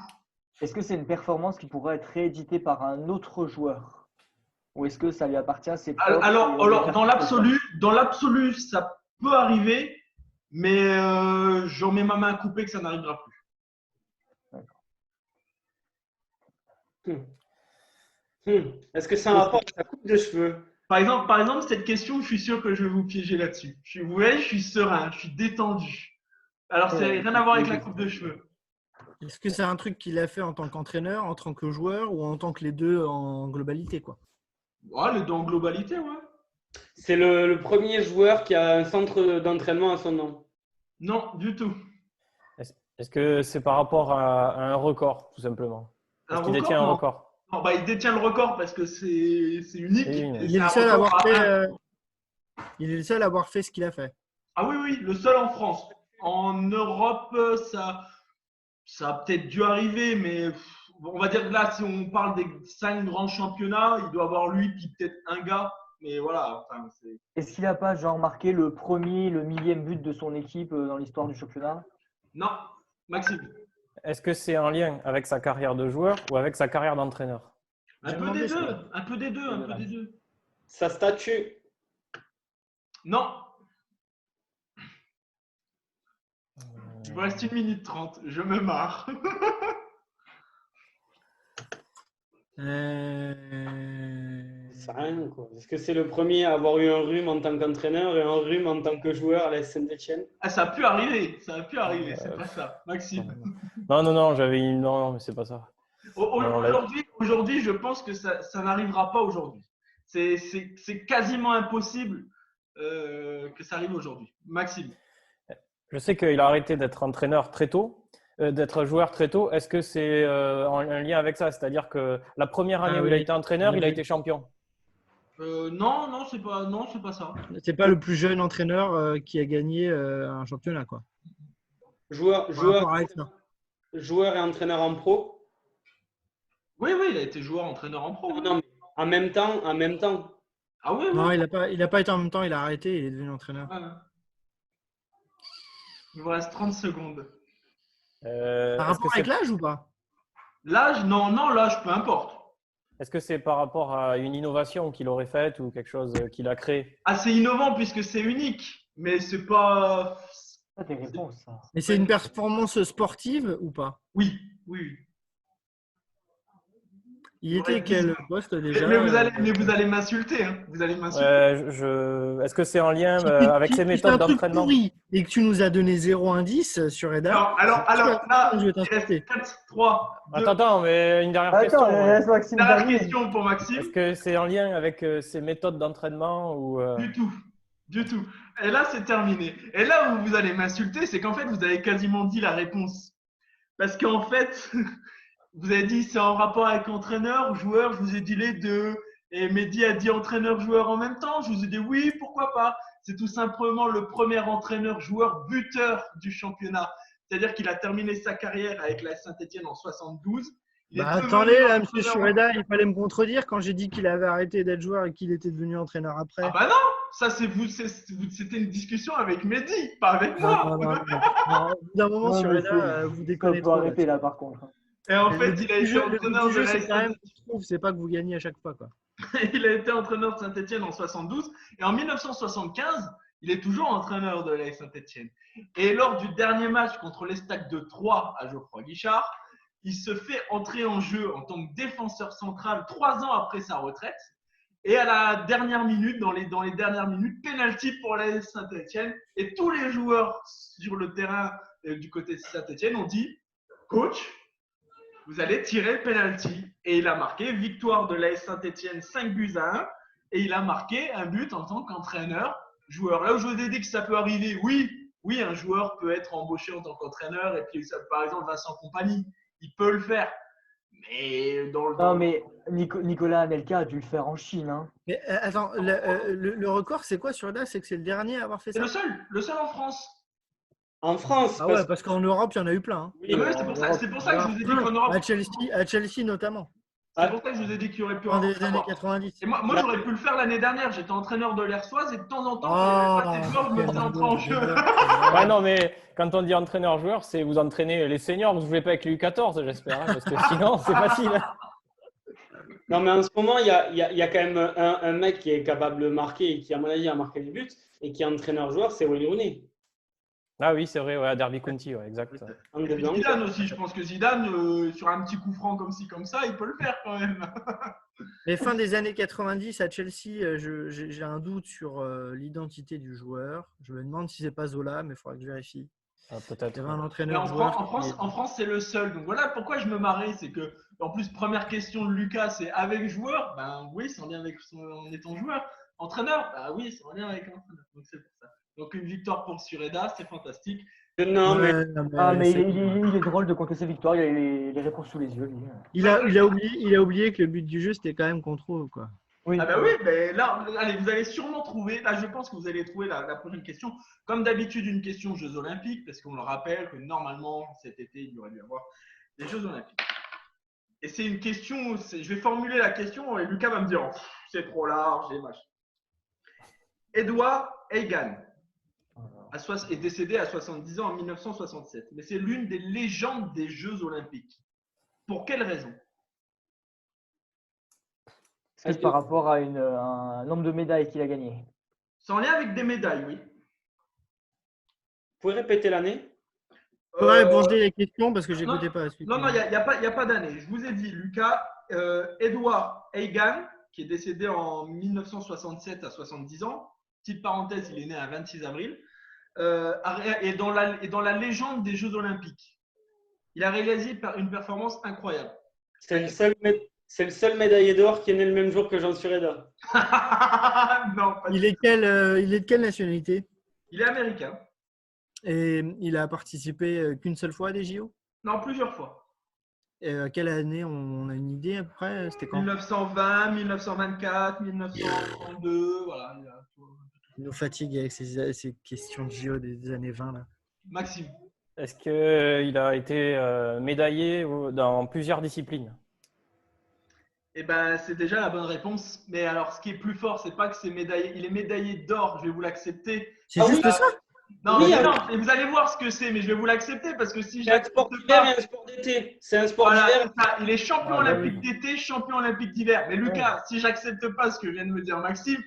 Est-ce que c'est une performance qui pourrait être rééditée par un autre joueur? Ou est-ce que ça lui appartient? Alors, dans l'absolu, ça peut arriver, mais j'en mets ma main à couper que ça n'arrivera plus. Est-ce que c'est un rapport avec sa coupe de cheveux? Par exemple, cette question, je suis sûr que je vais vous piéger là-dessus. Vous voyez, je suis serein, je suis détendu. Alors, c'est rien à voir avec la coupe de cheveux. Est-ce que c'est un truc qu'il a fait en tant qu'entraîneur, en tant que joueur ou en tant que les deux en globalité, quoi? Ouais, les deux en globalité, ouais. C'est le premier joueur qui a un centre d'entraînement à son nom. Non, du tout. Est-ce que c'est par rapport à un record, tout simplement? Est-ce qu'il détient un record? Non, bah, il détient le record parce que c'est unique. Il est le seul à avoir fait. Il est le seul à avoir fait ce qu'il a fait. Ah oui, le seul en France. En Europe, ça a peut-être dû arriver, mais on va dire que là, si on parle des 5 grands championnats, il doit avoir lui, puis peut-être un gars. Mais voilà. Enfin, est-ce qu'il n'a pas genre marqué le premier, le millième but de son équipe dans l'histoire du championnat? Non, Maxime. Est-ce que c'est en lien avec sa carrière de joueur ou avec sa carrière d'entraîneur? Un peu des deux. Sa statue? Non. Il vous reste 1 minute 30. Je me marre. C'est rien, quoi. Est-ce que c'est le premier à avoir eu un rhume en tant qu'entraîneur et un rhume en tant que joueur à la Saint-Etienne? Ah, ça a pu arriver. C'est pas ça. Maxime. Non, non, mais c'est pas ça. Aujourd'hui, je pense que ça n'arrivera pas aujourd'hui. C'est quasiment impossible que ça arrive aujourd'hui. Maxime. Je sais qu'il a arrêté d'être entraîneur très tôt, d'être joueur très tôt. Est-ce que c'est en lien avec ça? C'est-à-dire que la première année où il a été entraîneur, il a été champion? Non, c'est pas ça. C'est pas le plus jeune entraîneur qui a gagné un championnat, quoi. Joueur et entraîneur en pro? Oui, il a été joueur, entraîneur en pro. Non, mais en même temps. Ah oui. Non, il a pas été en même temps, il a arrêté, il est devenu entraîneur. Voilà. Il vous reste 30 secondes. Par rapport avec l'âge ou pas? L'âge, non, l'âge, peu importe. Est-ce que c'est par rapport à une innovation qu'il aurait faite ou quelque chose qu'il a créé? Ah, c'est innovant puisque c'est unique, mais c'est pas. Ça, tes réponses, ça. Mais c'est une performance sportive ou pas? Oui. Il était quel poste déjà? Mais vous allez m'insulter. Hein. Vous allez m'insulter. Est-ce que c'est en lien avec ses méthodes d'entraînement? Et que tu nous as donné 0 indice sur Eda. Alors là, je vais il reste t'insulter. 4, 3, 2. Attends, mais une dernière question. Laisse Maxime Dernière terminer. question pour Maxime. Est-ce que c'est en lien avec ses méthodes d'entraînement ou Du tout. Et là, c'est terminé. Et là où vous allez m'insulter, c'est qu'en fait, vous avez quasiment dit la réponse. Parce qu'en fait, vous avez dit c'est en rapport avec entraîneur, joueur. Je vous ai dit les deux. Et Mehdi a dit entraîneur-joueur en même temps. Je vous ai dit oui, pourquoi pas. C'est tout simplement le premier entraîneur-joueur buteur du championnat. C'est-à-dire qu'il a terminé sa carrière avec la Saint-Etienne en 72. Attendez, là, M. Sureda, il fallait me contredire quand j'ai dit qu'il avait arrêté d'être joueur et qu'il était devenu entraîneur après. Ah bah non, ça c'était une discussion avec Mehdi, pas avec moi. Non, d'un moment, Sureda, vous déconnez trop. Arrêter là, par contre. Et en fait, il a été entraîneur de la Saint-Etienne. C'est pas que vous gagnez à chaque fois, quoi. Il a été entraîneur de Saint-Etienne en 72 et en 1975, il est toujours entraîneur de la Saint-Etienne. Et lors du dernier match contre l'Estac de Troyes à Geoffroy Guichard, il se fait entrer en jeu en tant que défenseur central 3 ans après sa retraite. Et à la dernière minute, dans les dernières minutes, penalty pour la Saint-Etienne. Et tous les joueurs sur le terrain du côté de Saint-Etienne ont dit « Coach, vous allez tirer le penalty ». Et il a marqué victoire de l'AS Saint-Etienne 5-1. Et il a marqué un but en tant qu'entraîneur, joueur. Là où je vous ai dit que ça peut arriver, oui, un joueur peut être embauché en tant qu'entraîneur. Et puis, par exemple, Vincent Kompany, il peut le faire. Mais Non, mais Nicolas Anelka a dû le faire en Chine. Hein. Mais attends, le record, c'est quoi sur Eda? C'est que c'est le dernier à avoir fait ça? C'est le seul en France. En France? Ah ouais, parce qu'en Europe, il y en a eu plein. Hein. Oui, c'est pour ça que je vous ai dit qu'en Europe. À Chelsea notamment. C'est pour ça que je vous ai dit qu'il y aurait pu Dans les années 90. Et moi j'aurais pu le faire l'année dernière. J'étais entraîneur de l'Hersoise et de temps en temps, quand il y avait pas de joueurs, je me faisais entrer en jeu. Ouais, non, mais quand on dit entraîneur-joueur, c'est vous entraînez les seniors. Vous ne jouez pas avec les U14, j'espère, hein, parce que sinon, c'est facile. Non, mais en ce moment, il y a quand même un mec qui est capable de marquer et qui, à mon avis, a marqué des buts et qui est entraîneur-joueur, c'est Wayne Rooney. Ah oui, c'est vrai, ouais, à Derby County, ouais, exact. Et puis Zidane aussi, je pense que Zidane, sur un petit coup franc comme ci, comme ça, il peut le faire quand même. Mais fin des années 90 à Chelsea, j'ai un doute sur l'identité du joueur. Je me demande si c'est pas Zola, mais il faudra que je vérifie. Peut-être. Il y avait un Mais entraîneur en France, c'est le seul. Donc voilà pourquoi je me marrais, c'est que en plus première question de Lucas, c'est avec joueur. Ben oui, c'est en lien avec en étant joueur. Entraîneur, ben oui, c'est en lien avec l'entraîneur. Donc c'est pour ça. Donc une victoire pour Sureda, c'est fantastique. Non, mais mais il est drôle de compter ses victoires. Il a les réponses sous les yeux. Lui. Il a oublié que le but du jeu, c'était quand même contre eux, quoi. Oui. Ah bah oui, mais là, allez, vous allez sûrement trouver, là je pense que vous allez trouver la prochaine question. Comme d'habitude, une question Jeux Olympiques, parce qu'on le rappelle que normalement, cet été, il y aurait dû y avoir des Jeux Olympiques. Et c'est une question, je vais formuler la question et Lucas va me dire, c'est trop large et machin. Edouard Eigan est décédé à 70 ans en 1967, mais c'est l'une des légendes des Jeux Olympiques. Pour quelle raison? C'est par rapport à un nombre de médailles qu'il a gagné. C'est en lien avec des médailles, oui. Vous pouvez répéter l'année? Il faudrait répondre les questions parce que je n'écoutais pas la suite. Non, il n'y a pas d'année. Je vous ai dit, Lucas, Edouard Eigan, qui est décédé en 1967 à 70 ans. Petite parenthèse, il est né un 26 avril. Est dans la légende des Jeux Olympiques. Il a réalisé une performance incroyable. C'est le seul médaillé d'or qui est né le même jour que Jean Sureda. Non, pas il est de quelle nationalité? Il est américain. Et il a participé qu'une seule fois à des JO? Non, plusieurs fois. Et quelle année on a une idée après? C'était quand? 1920, 1924, 1932, voilà. Il nous fatigue avec ces questions de JO des années 20 là. Maxime. Est-ce qu'il a été médaillé dans plusieurs disciplines? Eh ben, c'est déjà la bonne réponse. Mais alors, ce qui est plus fort, c'est pas que c'est médaillé. Il est médaillé d'or. Je vais vous l'accepter. C'est juste ça? Non, oui, non. Et vous allez voir ce que c'est, mais je vais vous l'accepter parce que si C'est un sport d'hiver et un sport d'été. C'est un sport d'hiver. Il est champion olympique d'été, champion olympique d'hiver. Mais Lucas, si j'accepte pas ce que vient de me dire Maxime,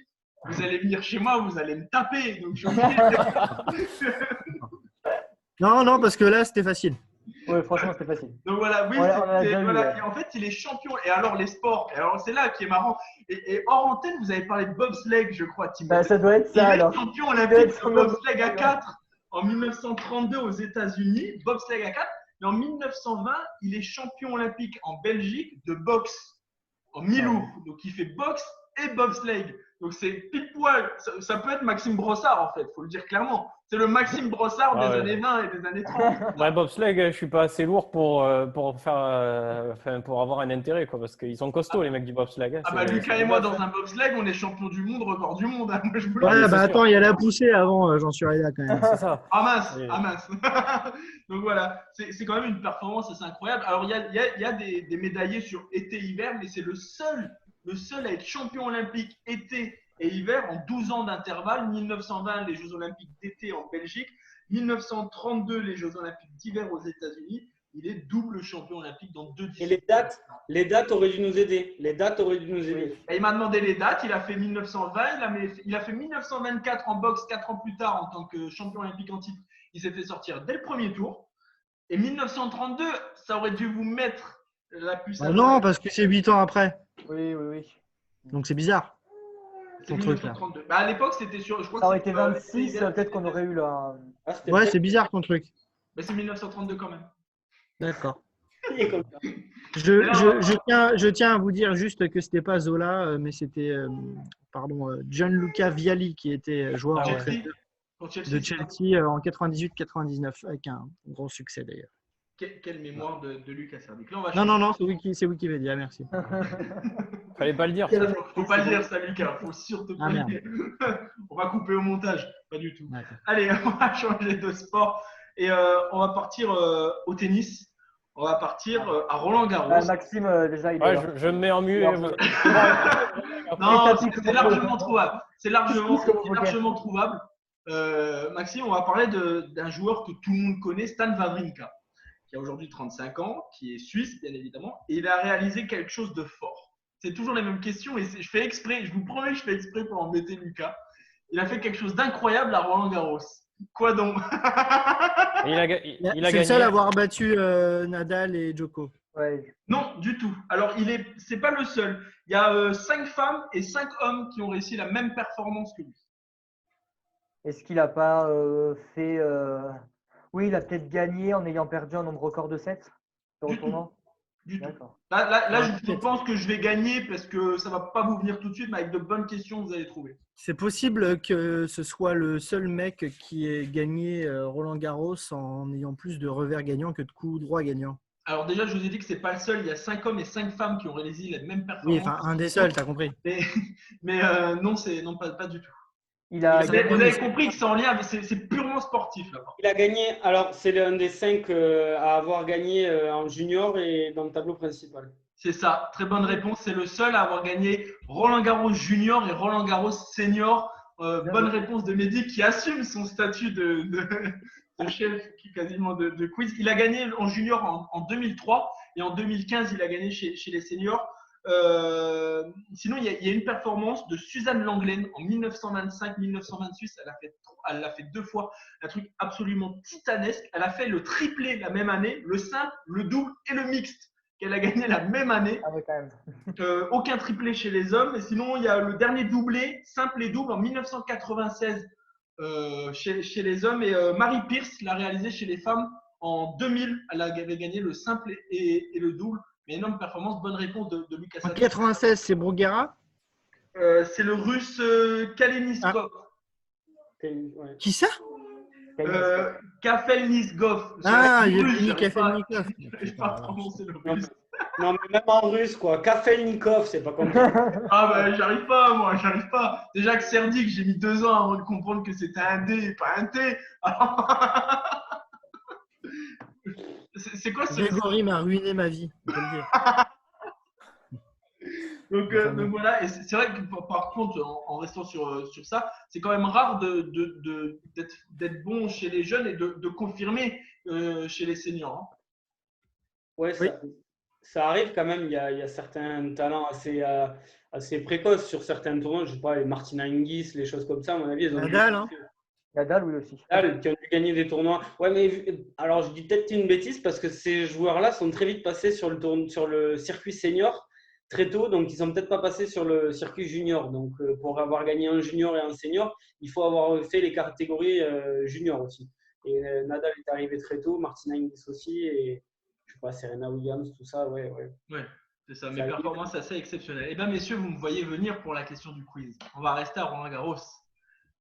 vous allez venir chez moi, vous allez me taper. Donc, je suis obligé. Non, parce que là, c'était facile. Oui, franchement, c'était facile. Donc voilà, oui, voilà. Et en fait, il est champion. Et alors, les sports, et alors c'est là qui est marrant. Et hors antenne, vous avez parlé de bobsleigh, je crois, Timothée. Bah, ça doit être ça, alors. Il est champion olympique de bobsleigh à 4 en 1932 aux États-Unis, bobsleigh à 4. Et en 1920, il est champion olympique en Belgique de boxe en mi-lourd. Donc, il fait boxe et bobsleigh. Donc, c'est pile poil. Ça peut être Maxime Brossard, en fait, il faut le dire clairement. C'est le Maxime Brossard des années 20 et des années 30. Ouais, bobsleigh, je ne suis pas assez lourd pour avoir un intérêt, quoi, parce qu'ils sont costauds, les mecs du bobsleigh. Ah bah Lucas et moi, dans un bobsleigh, on est champion du monde, record du monde. Hein. Moi, je vous le Ouais, dis. bah attends, il y a la poussée avant, j'en suis arrivé là quand même. C'est ça. Ah mince. Donc voilà, c'est quand même une performance assez incroyable. Alors, il y a des médaillés sur été-hiver, mais c'est le seul à être champion olympique été et hiver en 12 ans d'intervalle. 1920, les Jeux olympiques d'été en Belgique. 1932, les Jeux olympiques d'hiver aux États-Unis. Il est double champion olympique dans 2 disciplines. Et les dates auraient dû nous aider. Et il m'a demandé les dates. Il a fait 1920. Il a fait 1924 en boxe 4 ans plus tard en tant que champion olympique en titre. Il s'est fait sortir dès le premier tour. Et 1932, ça aurait dû vous mettre la puce à non, parce que c'est 8 ans après. Oui. Donc c'est bizarre. C'est 1932. Bah, à l'époque, c'était sur. Je crois ça que aurait été 26, peut-être qu'on aurait eu là. Ouais, c'est bizarre ton truc. Mais c'est 1932 quand même. D'accord. Je tiens à vous dire juste que c'était pas Zola, mais c'était Gianluca Vialli qui était joueur de Chelsea en 98-99 avec un gros succès d'ailleurs. Quelle mémoire de Lucas Serdic. Non, c'est Wikipédia, merci. Fallait pas le dire. Faut pas le dire ça, Lucas. Faut surtout pas le dire. On va couper au montage. Pas du tout. D'accord. Allez, on va changer de sport et on va partir au tennis. On va partir à Roland-Garros. Maxime, déjà, il est là. Je me mets en mute. Non, c'est largement trouvable. C'est largement trouvable. Maxime, on va parler d'un joueur que tout le monde connaît, Stan Wawrinka, qui a aujourd'hui 35 ans, qui est suisse, bien évidemment, et il a réalisé quelque chose de fort. C'est toujours les mêmes questions, et je fais exprès, je vous promets que je fais exprès pour embêter Lucas. Il a fait quelque chose d'incroyable à Roland-Garros. Quoi donc? Il a C'est gagné. le seul à avoir battu Nadal et Djoko. Ouais. Non, du tout. Alors, c'est pas le seul. Il y a 5 femmes et 5 hommes qui ont réussi la même performance que lui. Est-ce qu'il n'a pas fait. Oui, il a peut-être gagné en ayant perdu un nombre record de sets sur le Du tout. tournoi. Du tout. D'accord. Là, Ouais, je pense que je vais gagner parce que ça va pas vous venir tout de suite, mais avec de bonnes questions, vous allez trouver. C'est possible que ce soit le seul mec qui ait gagné Roland Garros en ayant plus de revers gagnants que de coups droits gagnants. Alors déjà, je vous ai dit que c'est pas le seul. Il y a 5 hommes et 5 femmes qui ont réalisé la même performance. Oui, enfin, un des seuls, t'as compris. Mais non, pas du tout. Il a Vous avez compris que c'est en lien, avec c'est purement sportif là. Il a gagné, alors c'est l'un des 5 à avoir gagné en junior et dans le tableau principal. C'est ça, très bonne réponse. C'est le seul à avoir gagné Roland Garros junior et Roland Garros senior. Bonne réponse de Mehdi qui assume son statut de chef quasiment de quiz. Il a gagné en junior en 2003 et en 2015, il a gagné chez les seniors. Sinon, il y a une performance de Suzanne Lenglen en 1925-1926. Elle l'a fait 2 fois. Un truc absolument titanesque. Elle a fait le triplé la même année, le simple, le double et le mixte qu'elle a gagné la même année. Ah ouais, quand même. Aucun triplé chez les hommes. Et sinon, il y a le dernier doublé, simple et double en 1996 chez les hommes. Et Marie Pierce l'a réalisé chez les femmes en 2000. Elle avait gagné le simple et le double. Mais énorme performance, bonne réponse de Lucas. En 96, c'est Bruguera. C'est le russe Kaleniskov. Ouais. Qui ça? Kafelniskov. Ah, Yevgeny Kafelnikov. Je n'ai pas prononcé le russe. Non, mais même en russe, quoi. Kafelnikov, c'est pas compliqué. Ah bah j'arrive pas, moi, j'arrive pas. Déjà que Serdik, j'ai mis 2 ans avant de comprendre que c'était un D et pas un T. C'est quoi ce… Grégory m'a ruiné ma vie, on peut le dire. Donc voilà, et c'est vrai que par contre, en restant sur ça, c'est quand même rare d'être bon chez les jeunes et de confirmer chez les seniors. Hein. Ouais, ça arrive quand même. Il y a certains talents assez précoces sur certains tournois. Je sais pas, les Martina Hingis, les choses comme ça, à mon avis. Nadal, hein. Nadal, oui aussi. Nadal, qui ont dû gagner des tournois. Ouais, mais alors je dis peut-être une bêtise parce que ces joueurs-là sont très vite passés sur le circuit senior très tôt, donc ils sont peut-être pas passés sur le circuit junior. Donc pour avoir gagné un junior et un senior, il faut avoir fait les catégories junior aussi. Et Nadal est arrivé très tôt, Martina Hingis aussi, et je sais pas, Serena Williams, tout ça, ouais. Ouais, c'est ça, mes performances assez exceptionnelles. Eh bien, messieurs, vous me voyez venir pour la question du quiz. On va rester à Roland Garros.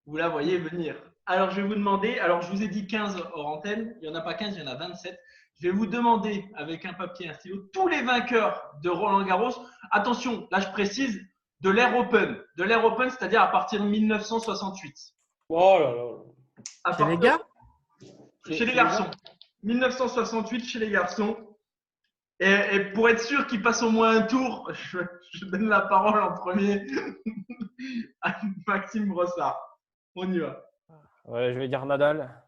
Vous la voyez venir. Alors, je vais vous demander, alors je vous ai dit 15 hors antenne, il n'y en a pas 15, il y en a 27. Je vais vous demander, avec un papier et un stylo, tous les vainqueurs de Roland Garros. Attention, là je précise, de l'Air Open. De l'Air Open, c'est-à-dire à partir de 1968. Oh là là. C'est les gars? Chez les garçons. 1968 chez les garçons. Et pour être sûr qu'il passe au moins un tour, je donne la parole en premier à Maxime Brossard. On y va. Ouais, je vais dire Nadal.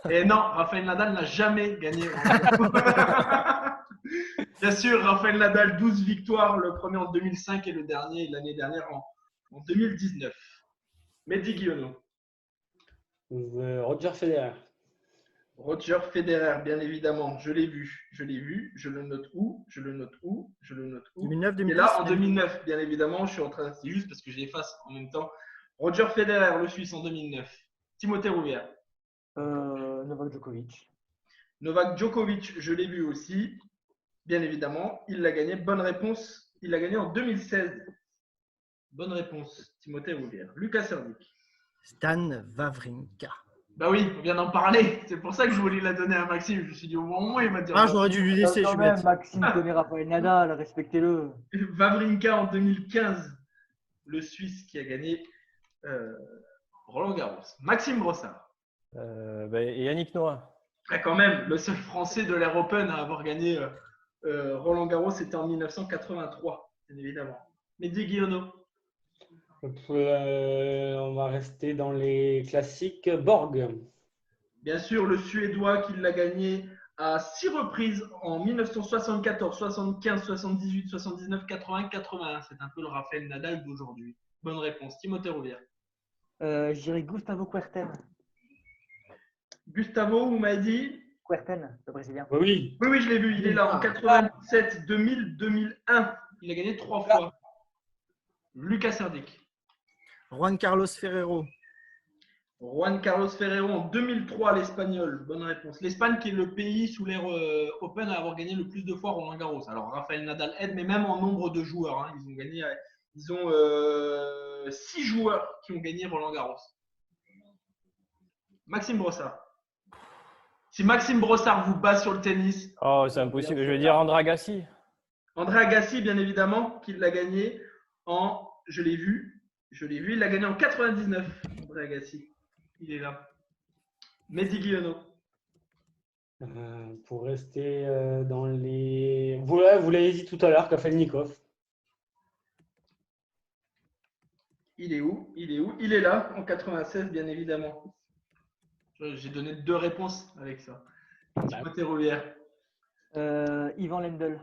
Et non, Rafael Nadal n'a jamais gagné. Bien sûr, Rafael Nadal, 12 victoires, le premier en 2005 et le dernier l'année dernière en 2019. Mehdi Guillaume. Roger Federer. Roger Federer, bien évidemment, je l'ai vu, je le note où, 2009, 2010. Et là, en 2009, bien évidemment, je suis en train, c'est juste parce que je l'efface en même temps. Roger Federer, le Suisse en 2009. Timothée Rouvière. Novak Djokovic. Novak Djokovic, je l'ai vu aussi, bien évidemment, il l'a gagné. Bonne réponse, il l'a gagné en 2016. Bonne réponse, Timothée Rouvière. Lucas Serdik. Stan Wawrinka. Bah oui, on vient d'en parler. C'est pour ça que je voulais la donner à Maxime. Je me suis dit, au moins, il va dire. Ah, j'aurais dû lui laisser. Quand même, Maxime connaît Rafael Nadal, respectez-le. Wawrinka en 2015, le Suisse qui a gagné Roland Garros. Maxime Brossard. Et Yannick Noah. Ah, quand même, le seul Français de l'Air Open à avoir gagné Roland Garros, c'était en 1983, bien évidemment. Mehdi Guillaume. On va rester dans les classiques. Borg. Bien sûr, le Suédois qui l'a gagné à 6 reprises en 1974, 75, 78, 79, 80, 81. C'est un peu le Rafael Nadal d'aujourd'hui. Bonne réponse. Timothée Rouvière. Je dirais Gustavo Kuerten. Gustavo, vous m'avez dit? Kuerten, le Brésilien. Oui. Oui, je l'ai vu. Il est là en 97, 2000, 2001. Il a gagné 3 fois. Lucas Serdic. Juan Carlos Ferrero. Juan Carlos Ferrero en 2003, l'Espagnol. Bonne réponse. L'Espagne qui est le pays sous l'ère Open à avoir gagné le plus de fois Roland Garros. Alors, Rafael Nadal aide, mais même en nombre de joueurs. Hein, ils ont 6 joueurs qui ont gagné Roland Garros. Maxime Brossard. Si Maxime Brossard vous bat sur le tennis. Oh, c'est impossible. Je vais dire André Agassi. André Agassi, bien évidemment, qui l'a gagné en. Je l'ai vu, il l'a gagné en 99. André Agassi. Il est là. Mehdi Guillonneau. Pour rester dans les. Vous l'avez dit tout à l'heure, Kafelnikov. Il est où? Il est là, en 96, bien évidemment. J'ai donné 2 réponses avec ça. Timothée Rouvière. Ivan Lendl.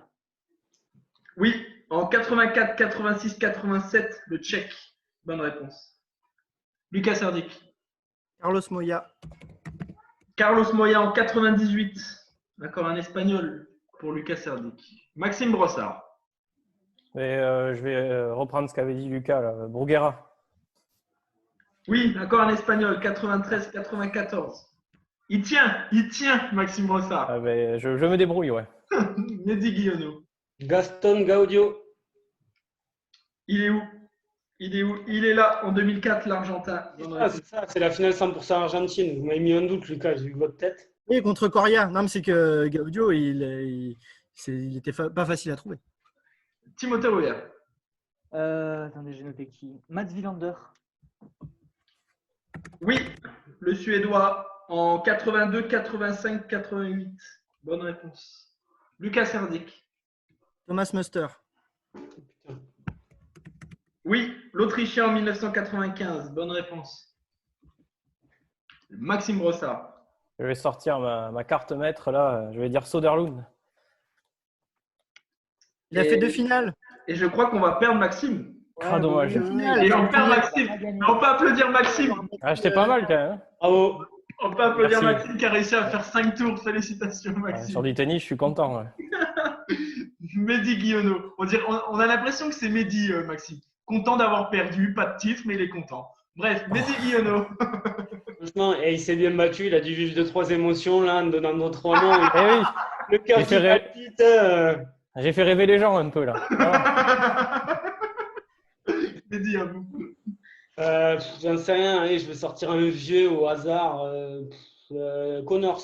Oui, en 84, 86, 87, le Tchèque. Bonne réponse. Lucas Serdic. Carlos Moya. Carlos Moya en 98. D'accord, un Espagnol pour Lucas Serdic. Maxime Brossard. Et je vais reprendre ce qu'avait dit Lucas, là. Bruguera. Oui, encore un Espagnol, 93, 94. Il tient, Maxime Brossard. Ah ben, je me débrouille, ouais. Mehdi Guillonneau. Gaston Gaudio. Il est où? Il est là, en 2004, l'Argentin. C'est ça, c'est la finale 100% argentine. Vous m'avez mis un doute, Lucas, j'ai vu votre tête. Oui, contre Coria. Non, mais c'est que Gaudio, il était pas facile à trouver. Timothée Rouvière. Attendez, j'ai noté qui? Mats Wilander. Oui, le Suédois en 82, 85, 88. Bonne réponse. Lucas Serdic. Thomas Muster. Oui, l'Autrichien en 1995. Bonne réponse. Maxime Brossard. Je vais sortir ma carte maître, là. Je vais dire Soderlund. Il a fait 2 finales. Et je crois qu'on va perdre Maxime. Ah, dommage. Et on perd Maxime. On peut applaudir Maxime. Ah, j'étais pas mal, quand même. Bravo. On peut applaudir Merci. Maxime qui a réussi à faire 5 tours. Félicitations, Ouais, Maxime. sur du tennis, je suis content. Ouais. Mehdi Guillonneau. On a l'impression que c'est Mehdi, Maxime. Content d'avoir perdu, pas de titre, mais il est content. Bref, Mehdi Guillonneau. Franchement, il s'est bien battu. Il a dû vivre 2-3 émotions là, en donnant nos 3 noms. Eh oui, Le cœur qui palpite. j'ai fait rêver les gens un peu, là. Voilà. Mehdi, à vous. J'en sais rien. Allez, je vais sortir un vieux au hasard. Connors.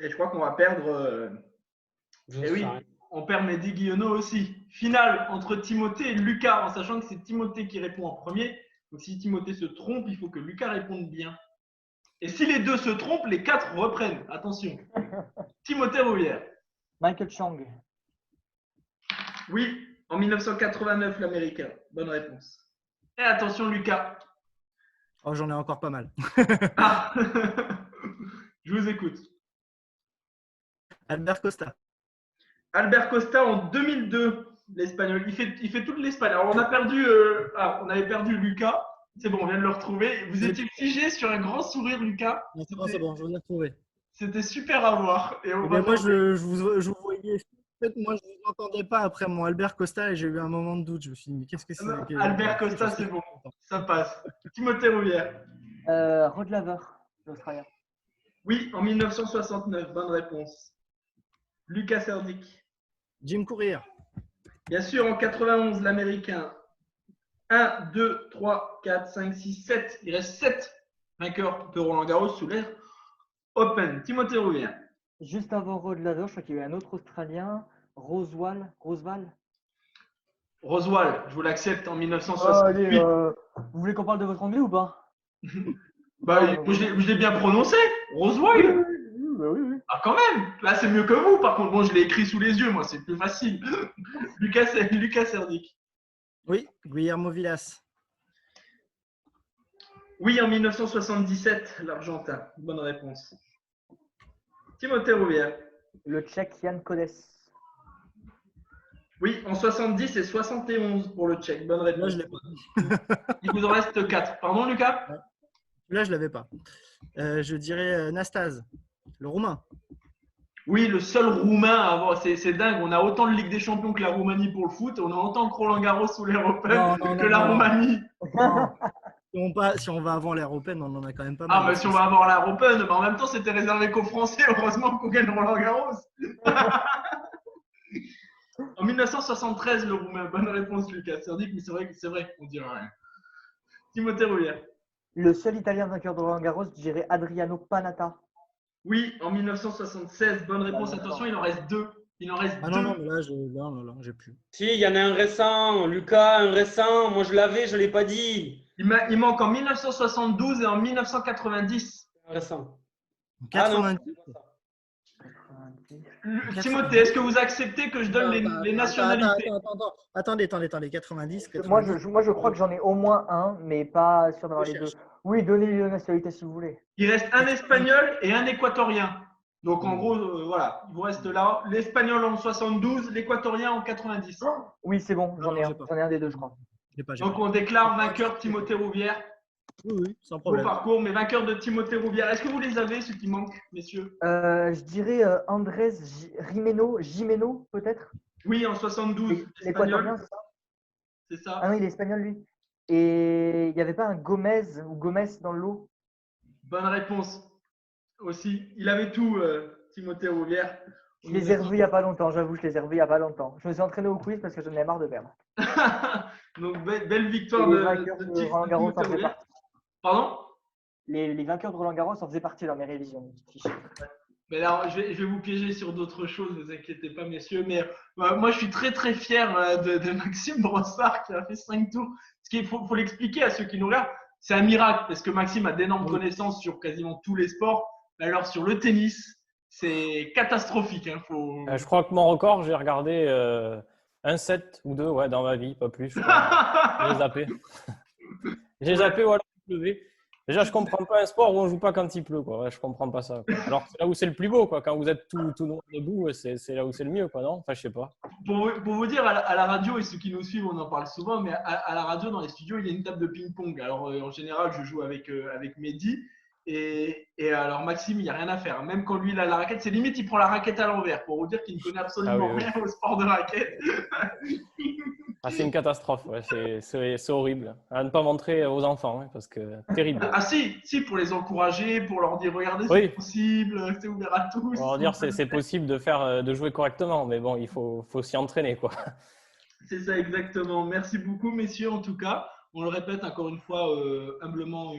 Et je crois qu'on va perdre. Je Eh oui, sais rien. on perd Mehdi Guillonneau aussi. Finale entre Timothée et Lucas, en sachant que c'est Timothée qui répond en premier. Donc si Timothée se trompe, il faut que Lucas réponde bien. Et si les deux se trompent, les 4 reprennent. Attention. Timothée Rouvière. Michael Chang. Oui, en 1989, l'Américain. Bonne réponse. Et attention, Lucas. Oh, j'en ai encore pas mal. Ah. Je vous écoute. Albert Costa. Albert Costa en 2002, l'Espagnol. Il fait toute l'Espagne. Alors, on avait perdu Lucas. C'est bon, on vient de le retrouver. Vous étiez figé sur un grand sourire, Lucas. C'est bon, je vous ai retrouvé. C'était super à voir. Et moi, je vous voyais. Peut-être moi, je ne vous entendais pas après mon Albert Costa et j'ai eu un moment de doute. Je me suis dit, mais qu'est-ce que c'est Albert Costa, c'est bon. Ça passe. Timothée Rouvière. Rod Laver, l'Australien. Oui, en 1969. Bonne réponse. Lucas Serdic. Jim Courier. Bien sûr, en 91, l'Américain. 1, 2, 3, 4, 5, 6, 7. Il reste 7 vainqueurs de Roland Garros sous l'ère Open. Timothée Rouvière. Juste avant Rod Laver, je crois qu'il y a eu un autre Australien, Rosewall. Rosewall, je vous l'accepte, en 1968. Vous voulez qu'on parle de votre anglais ou pas? Je l'ai bien prononcé. Rosewall. Oui. Ah, quand même. Là, c'est mieux que vous. Par contre, bon, je l'ai écrit sous les yeux, moi, c'est plus facile. Lucas Serdic. Oui, Guillermo Villas. Oui, en 1977, l'Argentin. Bonne réponse. Timothée Rouvière. Le Tchèque Jan Kodes. Oui, en 70 et 71 pour le Tchèque. Bonne réponse. Là, je l'ai pas. Il vous en reste 4. Pardon, Lucas? Là, je ne l'avais pas. Je dirais Nastase, le Roumain. Oui, le seul Roumain à avoir. C'est dingue. On a autant de Ligue des Champions que la Roumanie pour le foot. On a autant que Roland-Garros ou l'European que la Roumanie. Si on va avant l'European, on en a quand même pas mal. Ah, mais si on va avoir l'European, en même temps, c'était réservé qu'aux Français. Heureusement qu'on gagne Roland-Garros. En 1973, le Roumain. Bonne réponse, Lucas. Mais c'est vrai qu'on dirait rien. Timothée Rouvière. Le seul Italien vainqueur de Roland-Garros, je dirais Adriano Panatta. Oui, en 1976. Bonne réponse. Attention, il en reste 2. Il en reste 2. Non, mais là, j'ai plus. Si, il y en a un récent. Lucas, un récent. Moi, je l'avais, je ne l'ai pas dit. Il manque en 1972 et en 1990. Un récent. 90. Timothée, est-ce que vous acceptez que je donne les nationalités? Attendez, 90. Moi, je crois que j'en ai au moins un, mais pas sûr d'avoir les deux. Oui, donnez les nationalités si vous voulez. Il reste un espagnol et un équatorien. Donc, en gros, voilà, il vous reste là. L'espagnol en 72, l'équatorien en 90. Oui, c'est bon, j'en ai un des deux, je crois. Donc, on déclare vainqueur Timothée Rouvière. Oui, sans problème. Au parcours, mais vainqueur de Timothée Rouvière. Est-ce que vous les avez, ceux qui manquent, messieurs? Je dirais Andrés Gimeno, peut-être. Oui, en 72. L'équatorien, c'est ça? C'est ça. Ah non, il est espagnol, lui. Et il n'y avait pas un Gomez dans le lot? Bonne réponse. Aussi. Il avait tout, Timothée Rouvière. Je les ai revus il n'y a pas longtemps, j'avoue, je les ai revus il n'y a pas longtemps. Je me suis entraîné au quiz parce que j'en avais marre de perdre. Donc, belle victoire de Roland-Garros en faisaient partie. Pardon? Les vainqueurs de Roland-Garros en faisaient partie dans mes révisions. Mais alors, je vais vous piéger sur d'autres choses, ne vous inquiétez pas, messieurs. Mais moi, je suis très, très fier de Maxime Brossard qui a fait 5 tours. Ce qu'il faut l'expliquer à ceux qui nous regardent, c'est un miracle parce que Maxime a d'énormes connaissances sur quasiment tous les sports. Alors, sur le tennis, c'est catastrophique. Hein, je crois que mon record, j'ai regardé un set ou deux dans ma vie, pas plus. J'ai zappé. J'ai zappé ou alors il pleuvait. Déjà, je comprends pas un sport où on joue pas quand il pleut, quoi. Ouais, je comprends pas ça. Quoi. Alors, c'est là où c'est le plus beau, quoi. Quand vous êtes tout noir debout, c'est là où c'est le mieux, quoi, non? Enfin, je sais pas. Pour vous dire, à la radio, et ceux qui nous suivent, on en parle souvent, mais à la radio, dans les studios, il y a une table de ping-pong. Alors, en général, je joue avec Mehdi. Et alors, Maxime, il n'y a rien à faire. Même quand lui, il a la raquette, c'est limite, il prend la raquette à l'envers pour vous dire qu'il ne connaît absolument rien au sport de raquette. C'est une catastrophe, ouais. C'est horrible. À ne pas montrer aux enfants, hein, parce que terrible. Ah si, pour les encourager, pour leur dire regardez, c'est possible, c'est ouvert à tous. Pour leur dire c'est possible de jouer correctement, mais bon, il faut s'y entraîner, quoi. C'est ça exactement. Merci beaucoup, messieurs, en tout cas. On le répète encore une fois, humblement,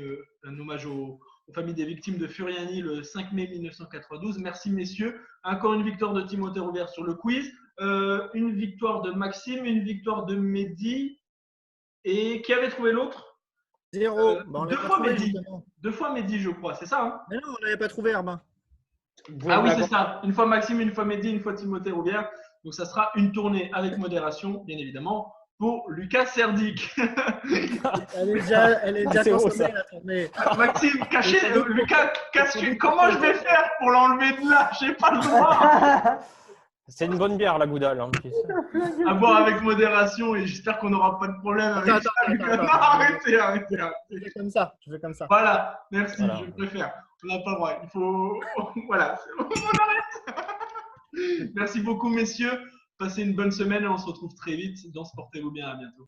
un hommage aux familles des victimes de Furiani le 5 mai 1992. Merci, messieurs. Encore une victoire de Timothée Rouvière sur le quiz. Une victoire de Maxime, une victoire de Mehdi. Et qui avait trouvé l'autre? 0. 2 fois Mehdi. 2 fois Mehdi, je crois. C'est ça, hein? Mais non, on n'avait pas trouvé Herbin. Ah oui, c'est ça. Une fois Maxime, une fois Mehdi, une fois Timothée Rouvière. Donc, ça sera une tournée avec modération, bien évidemment, pour Lucas Serdic. Elle est déjà consommée, la tournée. Maxime, Lucas, comment je vais faire pour l'enlever de là? J'ai pas le droit. C'est une bonne bière, la Goudal. Hein, à boire avec modération et j'espère qu'on n'aura pas de problème avec ça. Non, arrêtez. Je fais comme ça. Voilà, merci, je préfère. On n'a pas le droit. Il faut. Voilà, on arrête. Merci beaucoup, messieurs. Passez une bonne semaine et on se retrouve très vite dans Sportez-vous bien. À bientôt.